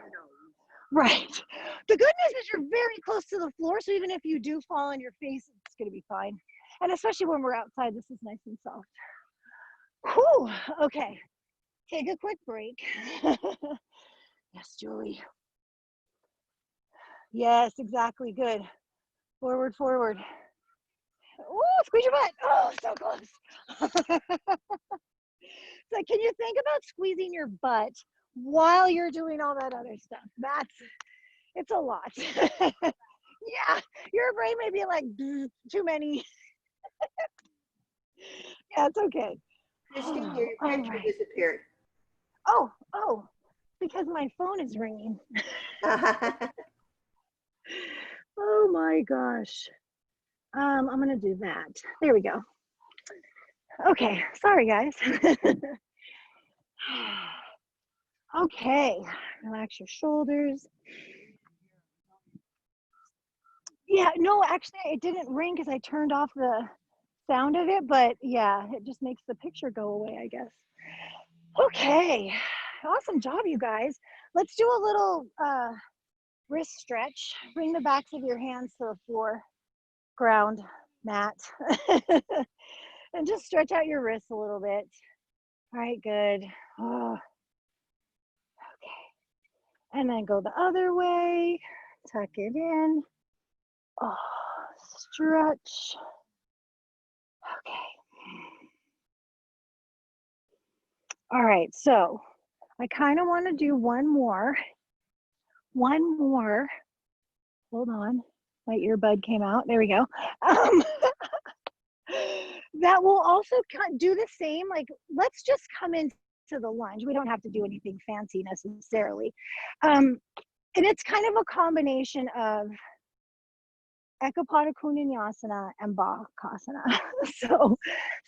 Right. The good news is you're very close to the floor, so even if you do fall on your face, it's going to be fine. And especially when we're outside, this is nice and soft. Whew. Okay. Take a quick break. Yes, Julie. Yes, exactly. Good. Forward, forward. Oh, squeeze your butt. Oh, so close. So can you think about squeezing your butt while you're doing all that other stuff? It's a lot. Yeah, your brain may be like, too many. Yeah, it's okay. Christine, your picture disappeared. Oh, because my phone is ringing. Oh my gosh. I'm gonna do that. There we go. Okay, sorry guys. Okay, relax your shoulders. Yeah, no, actually it didn't ring because I turned off the sound of it, but yeah, it just makes the picture go away, I guess. Okay, awesome job, you guys. Let's do a little wrist stretch. Bring the backs of your hands to the floor, ground, mat, and just stretch out your wrists a little bit. All right, good. Oh, okay, and then go the other way, tuck it in. Oh, stretch. Okay. All right, so I kind of want to do one more. Hold on, my earbud came out. There we go. That will also do the same. Like, let's just come into the lunge. We don't have to do anything fancy necessarily. And it's kind of a combination of Ekapada Vinyasa and Bakasana. So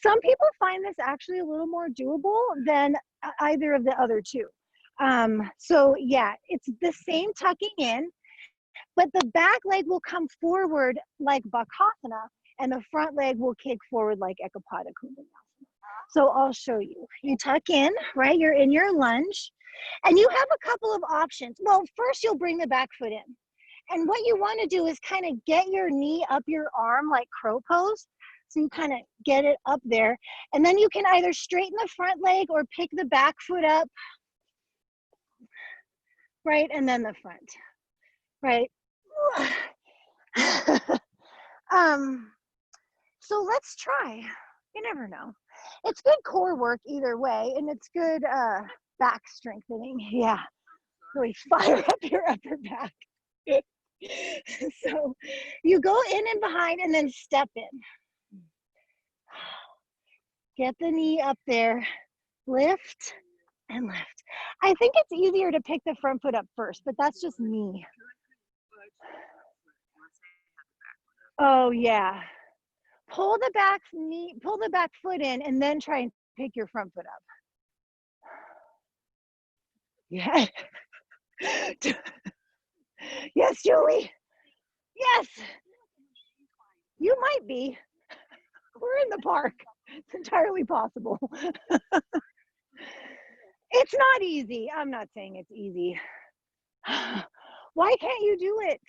some people find this actually a little more doable than either of the other two. So yeah, it's the same tucking in, but the back leg will come forward like Bakasana and the front leg will kick forward like Ekapada Vinyasa. So I'll show you. You tuck in, right? You're in your lunge and you have a couple of options. Well, first you'll bring the back foot in. And what you want to do is kind of get your knee up your arm like crow pose. So you kind of get it up there. And then you can either straighten the front leg or pick the back foot up. Right? And then the front. Right? So let's try. You never know. It's good core work either way. And it's good back strengthening. Yeah. Really fire up your upper back. So you go in and behind and then step in. Get the knee up there. lift, and lift. I think it's easier to pick the front foot up first, but that's just me. Oh yeah. Pull the back knee, pull the back foot in, and then try and pick your front foot up. Yeah. Yes, Julie. Yes. You might be. We're in the park. It's entirely possible. It's not easy. I'm not saying it's easy. Why can't you do it?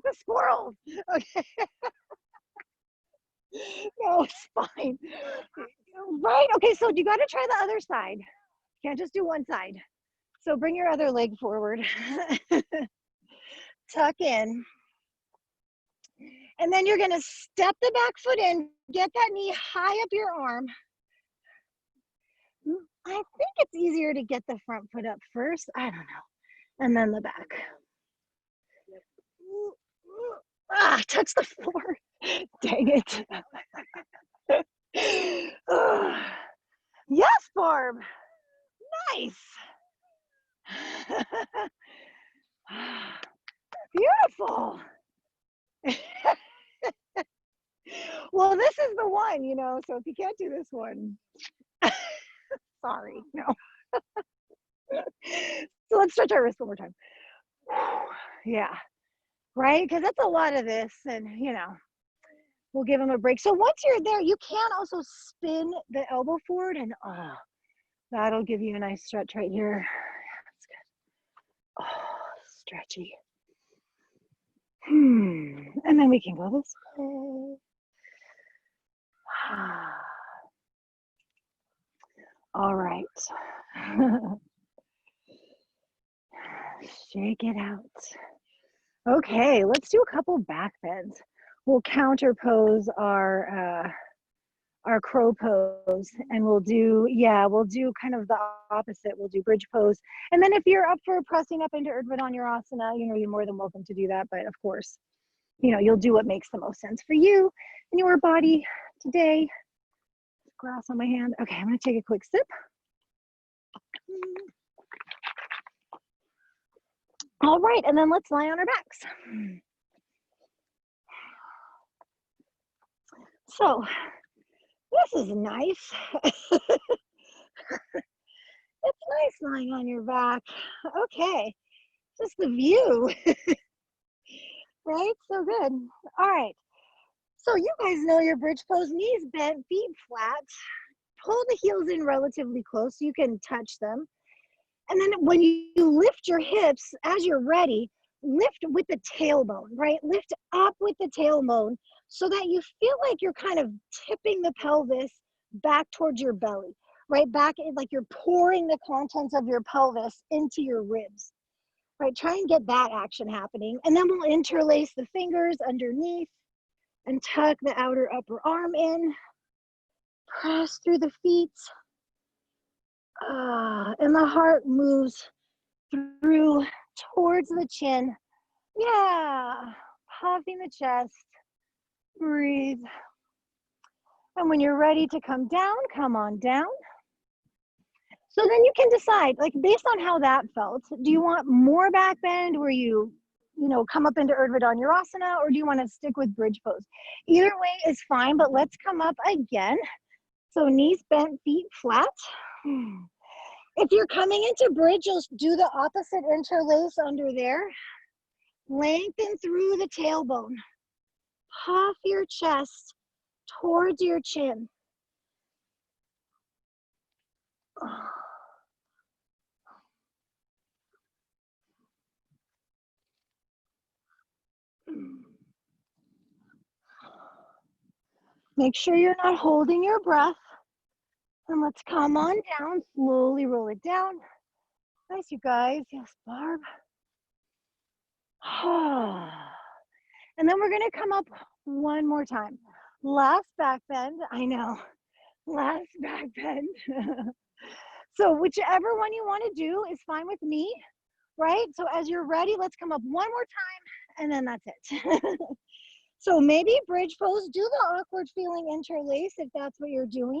The squirrels. Okay. No, it's fine. Right? Okay, so you got to try the other side. You can't just do one side. So bring your other leg forward. Tuck in. And then you're going to step the back foot in, get that knee high up your arm. I think it's easier to get the front foot up first. I don't know. And then the back. Ah, touch the floor. Dang it. Yes, Barb. Nice. Beautiful. Well, this is the one, you know, so if you can't do this one, sorry, no. So let's stretch our wrist one more time. Yeah, right? Because that's a lot of this, and you know, we'll give them a break. So once you're there, you can also spin the elbow forward, and oh, that'll give you a nice stretch right here. That's good. Oh, stretchy. And then we can go this way. All right. Shake it out. Okay, let's do a couple back bends. We'll counter pose our crow pose, and we'll do kind of the opposite. We'll do bridge pose. And then if you're up for pressing up into Urdhva Dhanurasana, you know, you're more than welcome to do that. But of course, you know, you'll do what makes the most sense for you and your body today. Grass on my hand. Okay, I'm gonna take a quick sip. All right, and then let's lie on our backs. So this is nice. It's nice lying on your back. Okay, just the view. Right, so good. All right, so you guys know your bridge pose, knees bent, feet flat. Pull the heels in relatively close so you can touch them. And then when you lift your hips, as you're ready, lift with the tailbone, right? Lift up with the tailbone so that you feel like you're kind of tipping the pelvis back towards your belly, right? Back, like you're pouring the contents of your pelvis into your ribs, right? Try and get that action happening. And then we'll interlace the fingers underneath and tuck the outer upper arm in. Press through the feet. And the heart moves through towards the chin. Yeah, puffing the chest. Breathe. And when you're ready to come down, come on down. So then you can decide, like based on how that felt, do you want more back bend where you know, come up into Urdhva Dhanurasana, or do you want to stick with bridge pose? Either way is fine, but let's come up again. So knees bent, feet flat. If you're coming into bridge, you'll do the opposite interlace under there. Lengthen through the tailbone. Puff your chest towards your chin. Make sure you're not holding your breath. And let's come on down, slowly roll it down. Nice, you guys. Yes, Barb. And then we're gonna come up one more time. Last back bend, I know. Last back bend. So whichever one you wanna do is fine with me, right? So as you're ready, let's come up one more time, and then that's it. So maybe bridge pose, do the awkward feeling interlace if that's what you're doing.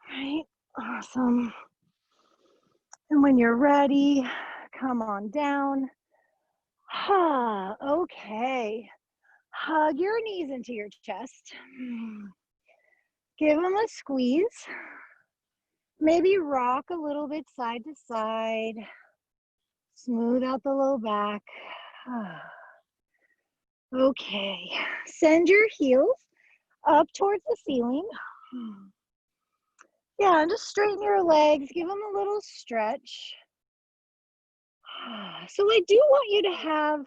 Right, awesome. And when you're ready, come on down. Okay. Hug your knees into your chest. Give them a squeeze. Maybe rock a little bit side to side. Smooth out the low back. Okay. Send your heels up towards the ceiling. Yeah, and just straighten your legs. Give them a little stretch. So I do want you to have,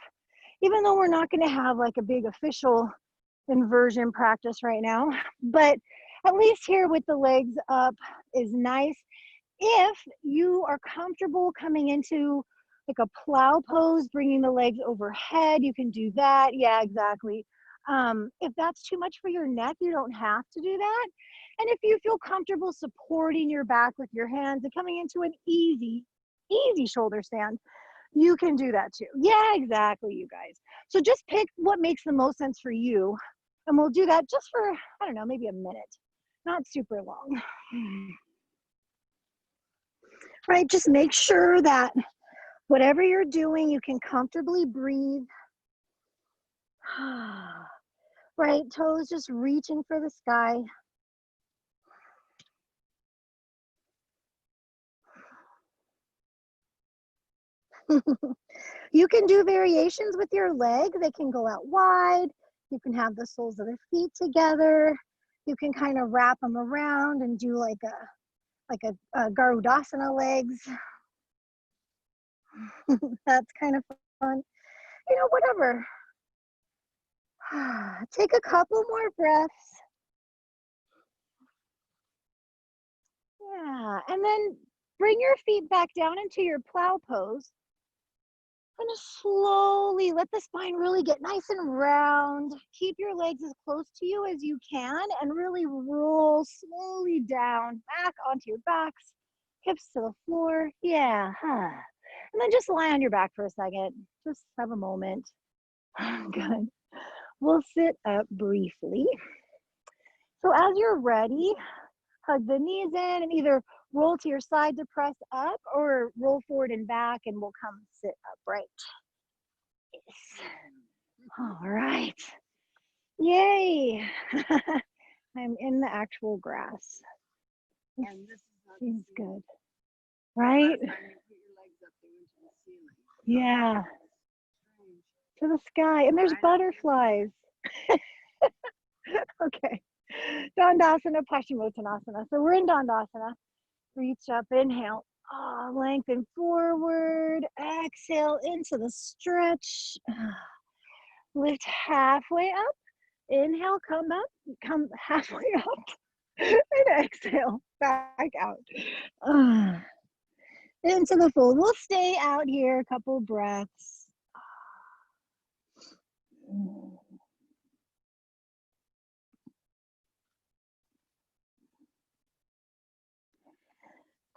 even though we're not going to have like a big official inversion practice right now, but at least here with the legs up is nice. If you are comfortable coming into like a plow pose, bringing the legs overhead, you can do that. Yeah, exactly. If that's too much for your neck, you don't have to do that. And if you feel comfortable supporting your back with your hands and coming into an easy shoulder stand, you can do that too. Yeah, exactly, you guys. So just pick what makes the most sense for you. And we'll do that just for, I don't know, maybe a minute, not super long. Right, just make sure that whatever you're doing, you can comfortably breathe. Right, toes just reaching for the sky. You can do variations with your legs. They can go out wide. You can have the soles of the feet together. You can kind of wrap them around and do like a Garudasana legs. That's kind of fun. You know, whatever. Take a couple more breaths. Yeah, and then bring your feet back down into your plow pose. And just slowly let the spine really get nice and round. Keep your legs as close to you as you can and really roll slowly down, back onto your backs, hips to the floor. Yeah. And then just lie on your back for a second. Just have a moment. Good. We'll sit up briefly. So as you're ready, hug the knees in and either roll to your side to press up or roll forward and back and we'll come sit upright. Yes. All right. Yay. I'm in the actual grass. Seems good. Right? Yeah. To the sky. And there's butterflies. Okay. Dandasana, Paschimottanasana. So we're in Dandasana. Reach up, inhale. Lengthen forward. Exhale into the stretch. Lift halfway up. Inhale, come up. Come halfway up. And exhale, back out. Into the fold. We'll stay out here a couple breaths.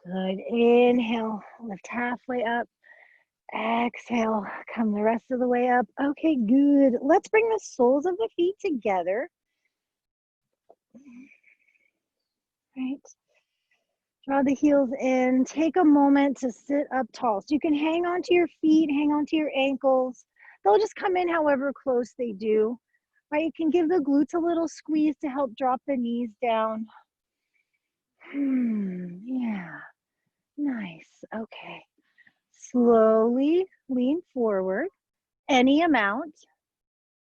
Good. Inhale, lift halfway up. Exhale, come the rest of the way up. Okay, good. Let's bring the soles of the feet together. Right. Draw the heels in. Take a moment to sit up tall. So you can hang onto your feet, hang onto your ankles. They'll just come in however close they do. Right, you can give the glutes a little squeeze to help drop the knees down. Yeah, nice. Okay. Slowly lean forward. Any amount.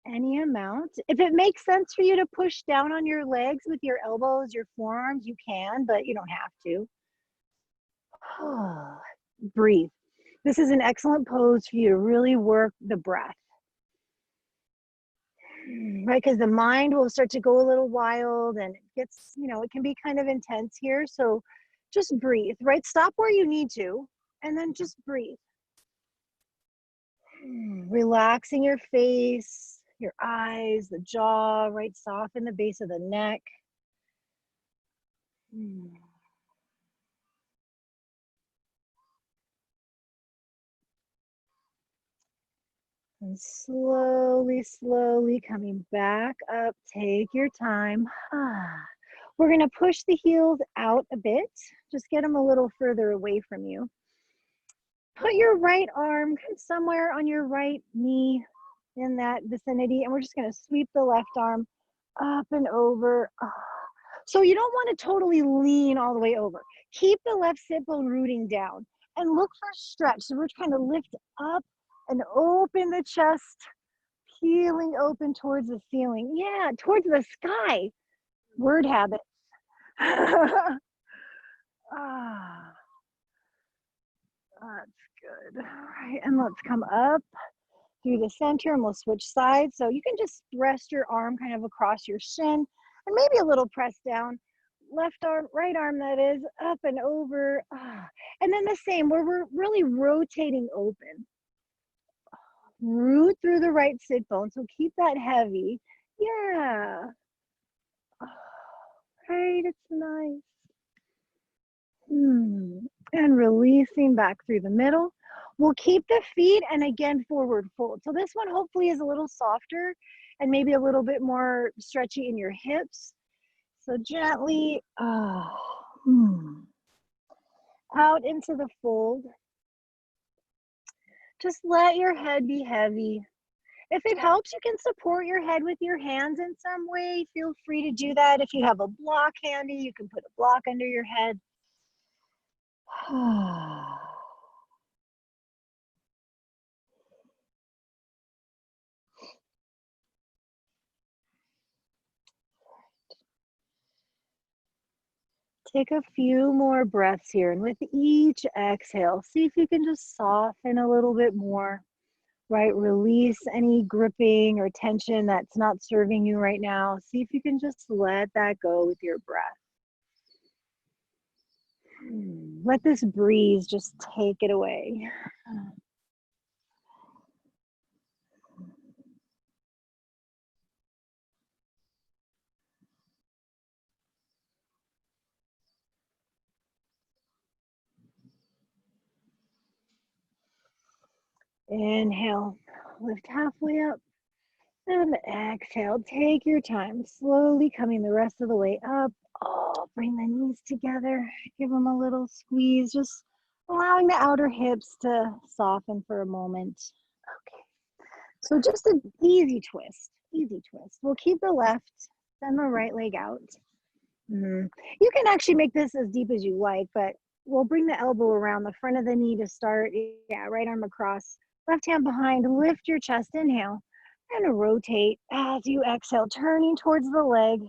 If it makes sense for you to push down on your legs with your elbows, your forearms, you can, but you don't have to. Breathe. This is an excellent pose for you to really work the breath. Right, because the mind will start to go a little wild and it gets, it can be kind of intense here. So just breathe, right? Stop where you need to, and then just breathe. Relaxing your face, your eyes, the jaw, right? Soften the base of the neck. And slowly, slowly coming back up. Take your time. We're going to push the heels out a bit. Just get them a little further away from you. Put your right arm somewhere on your right knee in that vicinity. And we're just going to sweep the left arm up and over. So you don't want to totally lean all the way over. Keep the left sit bone rooting down and look for stretch. So we're trying to lift up and open the chest, peeling open towards the ceiling. Yeah, towards the sky. Word habit. That's good. All right, and let's come up through the center and we'll switch sides. So you can just rest your arm kind of across your shin and maybe a little press down. Left arm, right arm, that is, up and over. And then the same, where we're really rotating open. Root through the right sit bone, so keep that heavy. Yeah. Right, it's nice. And releasing back through the middle. We'll keep the feet and again forward fold. So this one hopefully is a little softer and maybe a little bit more stretchy in your hips. So gently out into the fold. Just let your head be heavy. If it helps, you can support your head with your hands in some way. Feel free to do that. If you have a block handy, you can put a block under your head. Take a few more breaths here, and with each exhale, see if you can just soften a little bit more, right? Release any gripping or tension that's not serving you right now. See if you can just let that go with your breath. Let this breeze just take it away. Inhale, lift halfway up, and exhale. Take your time, slowly coming the rest of the way up. Bring the knees together, give them a little squeeze, just allowing the outer hips to soften for a moment. Okay, so just an easy twist, easy twist. We'll keep the left, send the right leg out. You can actually make this as deep as you like, but we'll bring the elbow around the front of the knee to start. Yeah, right arm across, left hand behind, lift your chest, inhale, and rotate as you exhale, turning towards the leg.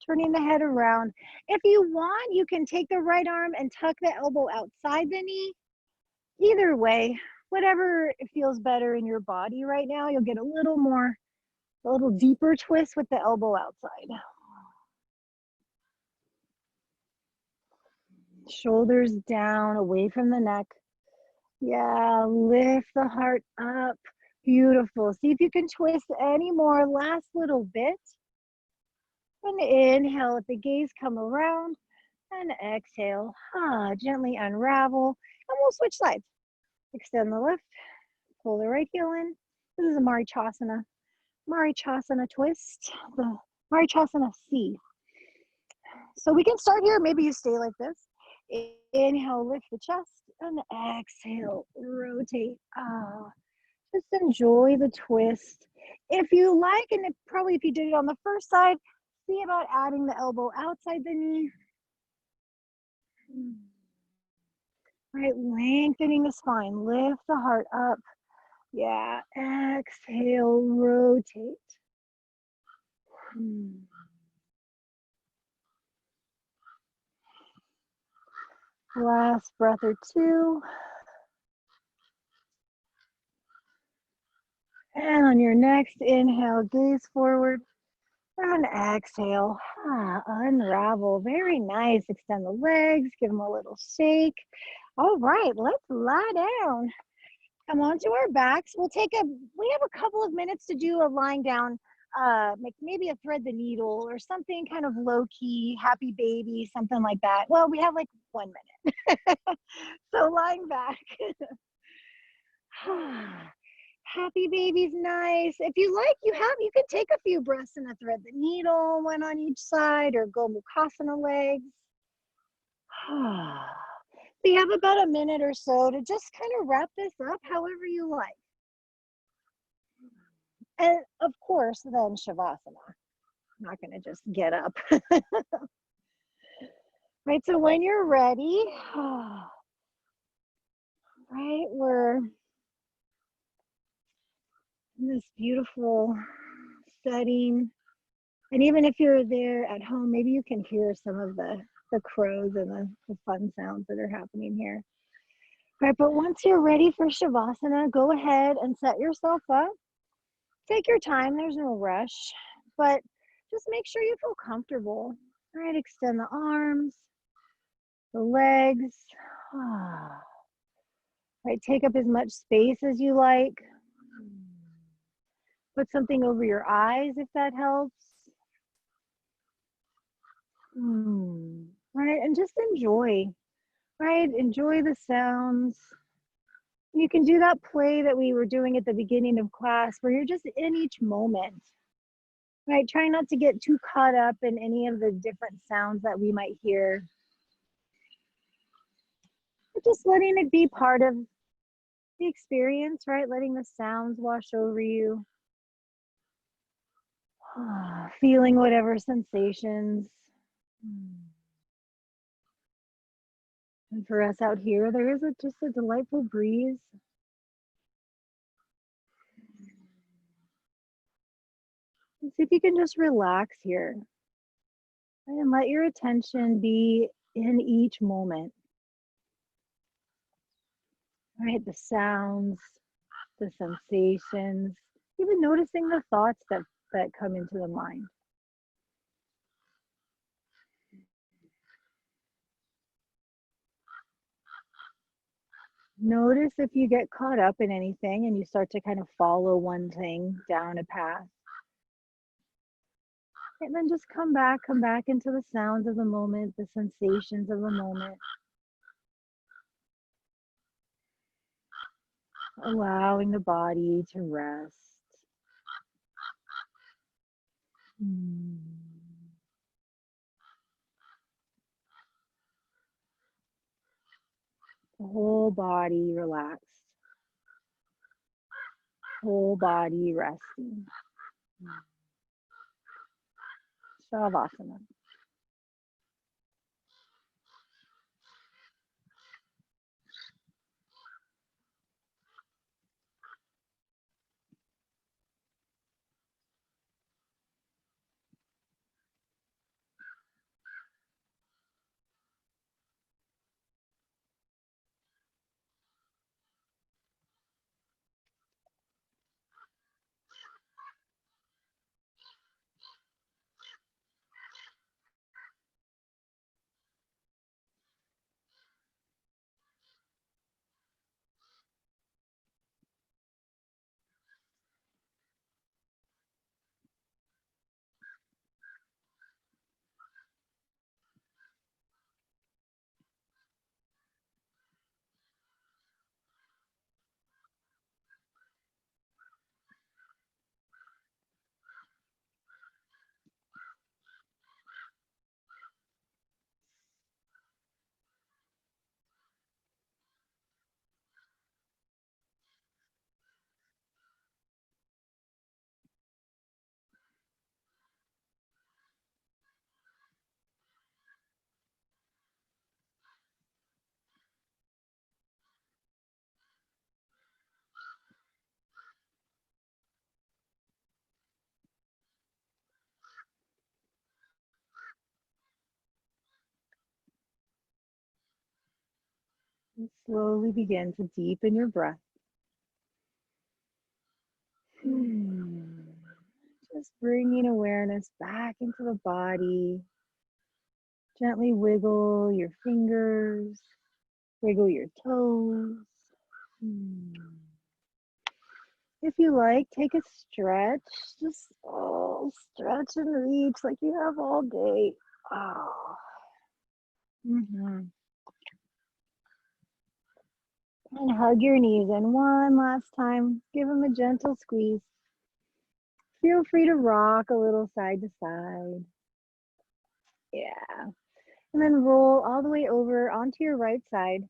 Turning the head around. If you want, you can take the right arm and tuck the elbow outside the knee. Either way, whatever feels better in your body right now, you'll get a little deeper twist with the elbow outside. Shoulders down, away from the neck. Yeah, lift the heart up. Beautiful. See if you can twist any more. Last little bit. And inhale, let the gaze come around. And exhale. Gently unravel. And we'll switch sides. Extend the left. Pull the right heel in. This is a Marichasana twist. The Marichasana C. So we can start here. Maybe you stay like this. Inhale, lift the chest, and exhale, rotate. Just enjoy the twist. If you like, and probably if you did it on the first side, see about adding the elbow outside the knee. Right, lengthening the spine, lift the heart up. Yeah, exhale, rotate. Last breath or two. And on your next inhale, gaze forward. And exhale, unravel. Very nice. Extend the legs, give them a little shake. All right, let's lie down. Come onto our backs. We have a couple of minutes to do a lying down, like maybe a thread the needle or something kind of low key, happy baby, something like that. Well, we have like 1 minute. So lying back. Happy baby's nice. If you like, you could take a few breaths in a thread the needle, one on each side, or go Mukasana legs. We have about a minute or so to just kind of wrap this up however you like. And of course, then Shavasana. I'm not going to just get up. Right, so when you're ready, right, we're in this beautiful setting. And even if you're there at home, maybe you can hear some of the crows and the fun sounds that are happening here. All right, but once you're ready for Shavasana, go ahead and set yourself up. Take your time, there's no rush, but just make sure you feel comfortable. All right, extend the arms, the legs. Right, take up as much space as you like. Put something over your eyes if that helps. Right, and just enjoy. Right, enjoy the sounds. You can do that play that we were doing at the beginning of class where you're just in each moment. Right, try not to get too caught up in any of the different sounds that we might hear. But just letting it be part of the experience, right? Letting the sounds wash over you. Feeling whatever sensations. And for us out here, there is just a delightful breeze. And see if you can just relax here. And let your attention be in each moment. Right, the sounds, the sensations, even noticing the thoughts that come into the mind. Notice if you get caught up in anything and you start to kind of follow one thing down a path. And then just come back into the sounds of the moment, the sensations of the moment. Allowing the body to rest. The whole body relaxed. Whole body resting. Shavasana. And slowly begin to deepen your breath. Just bringing awareness back into the body. Gently wiggle your fingers, wiggle your toes. If you like, take a stretch. Just stretch and reach like you have all day. Oh. And hug your knees in one last time. Give them a gentle squeeze. Feel free to rock a little side to side. Yeah. And then roll all the way over onto your right side.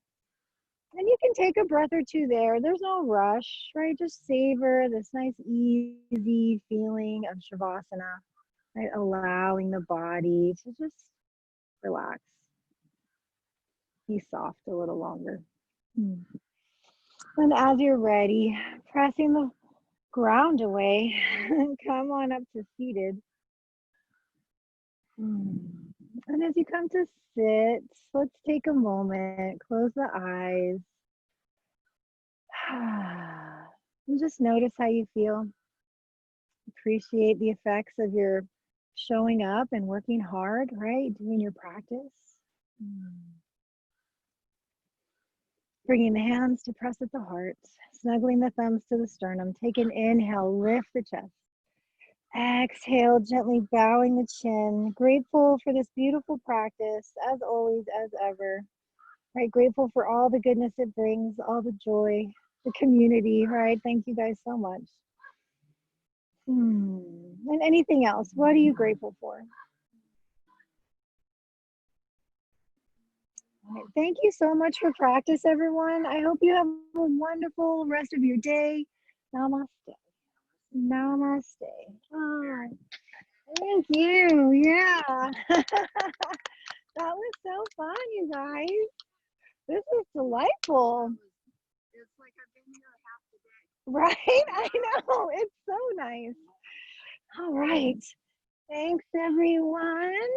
And you can take a breath or two there. There's no rush, right? Just savor this nice, easy feeling of Shavasana, right? Allowing the body to just relax, be soft a little longer. And as you're ready, pressing the ground away, come on up to seated. And as you come to sit, let's take a moment, close the eyes. And just notice how you feel. Appreciate the effects of your showing up and working hard, right? Doing your practice. Bringing the hands to press at the heart, snuggling the thumbs to the sternum. Take an inhale, lift the chest. Exhale, gently bowing the chin. Grateful for this beautiful practice, as always, as ever. Right, grateful for all the goodness it brings, all the joy, the community, right? Thank you guys so much. And anything else, what are you grateful for? Right, thank you so much for practice, everyone. I hope you have a wonderful rest of your day. Namaste. Namaste. Oh, thank you. Yeah. That was so fun, you guys. This is delightful. It's like I've been here half the day. Right? I know. It's so nice. All right. Thanks, everyone.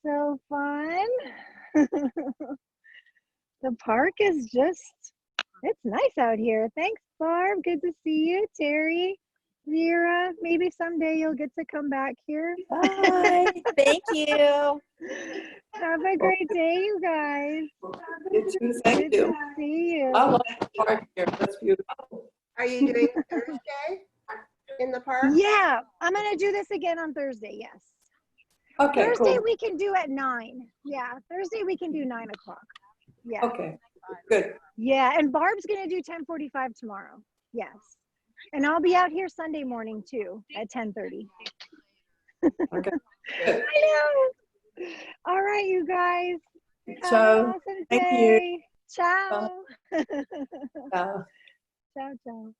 So fun. The park is just, it's nice out here. Thanks, Barb. Good to see you. Terry, Vera, maybe someday you'll get to come back here. Bye. Thank you. Have a great day, you guys. You too, thank Good you. to see you. I love the park here, that's beautiful. Are you doing Thursday in the park? Yeah, I'm going to do this again on Thursday, yes. Okay, Thursday cool. we can do at 9. Yeah, Thursday we can do 9 o'clock. Yeah. Okay, good. Yeah, and Barb's going to do 10:45 tomorrow. Yes. And I'll be out here Sunday morning too at 10:30. Okay, good. I know. All right, you guys. Have Ciao. an awesome Thank day. you. Ciao. Ciao. Ciao, ciao.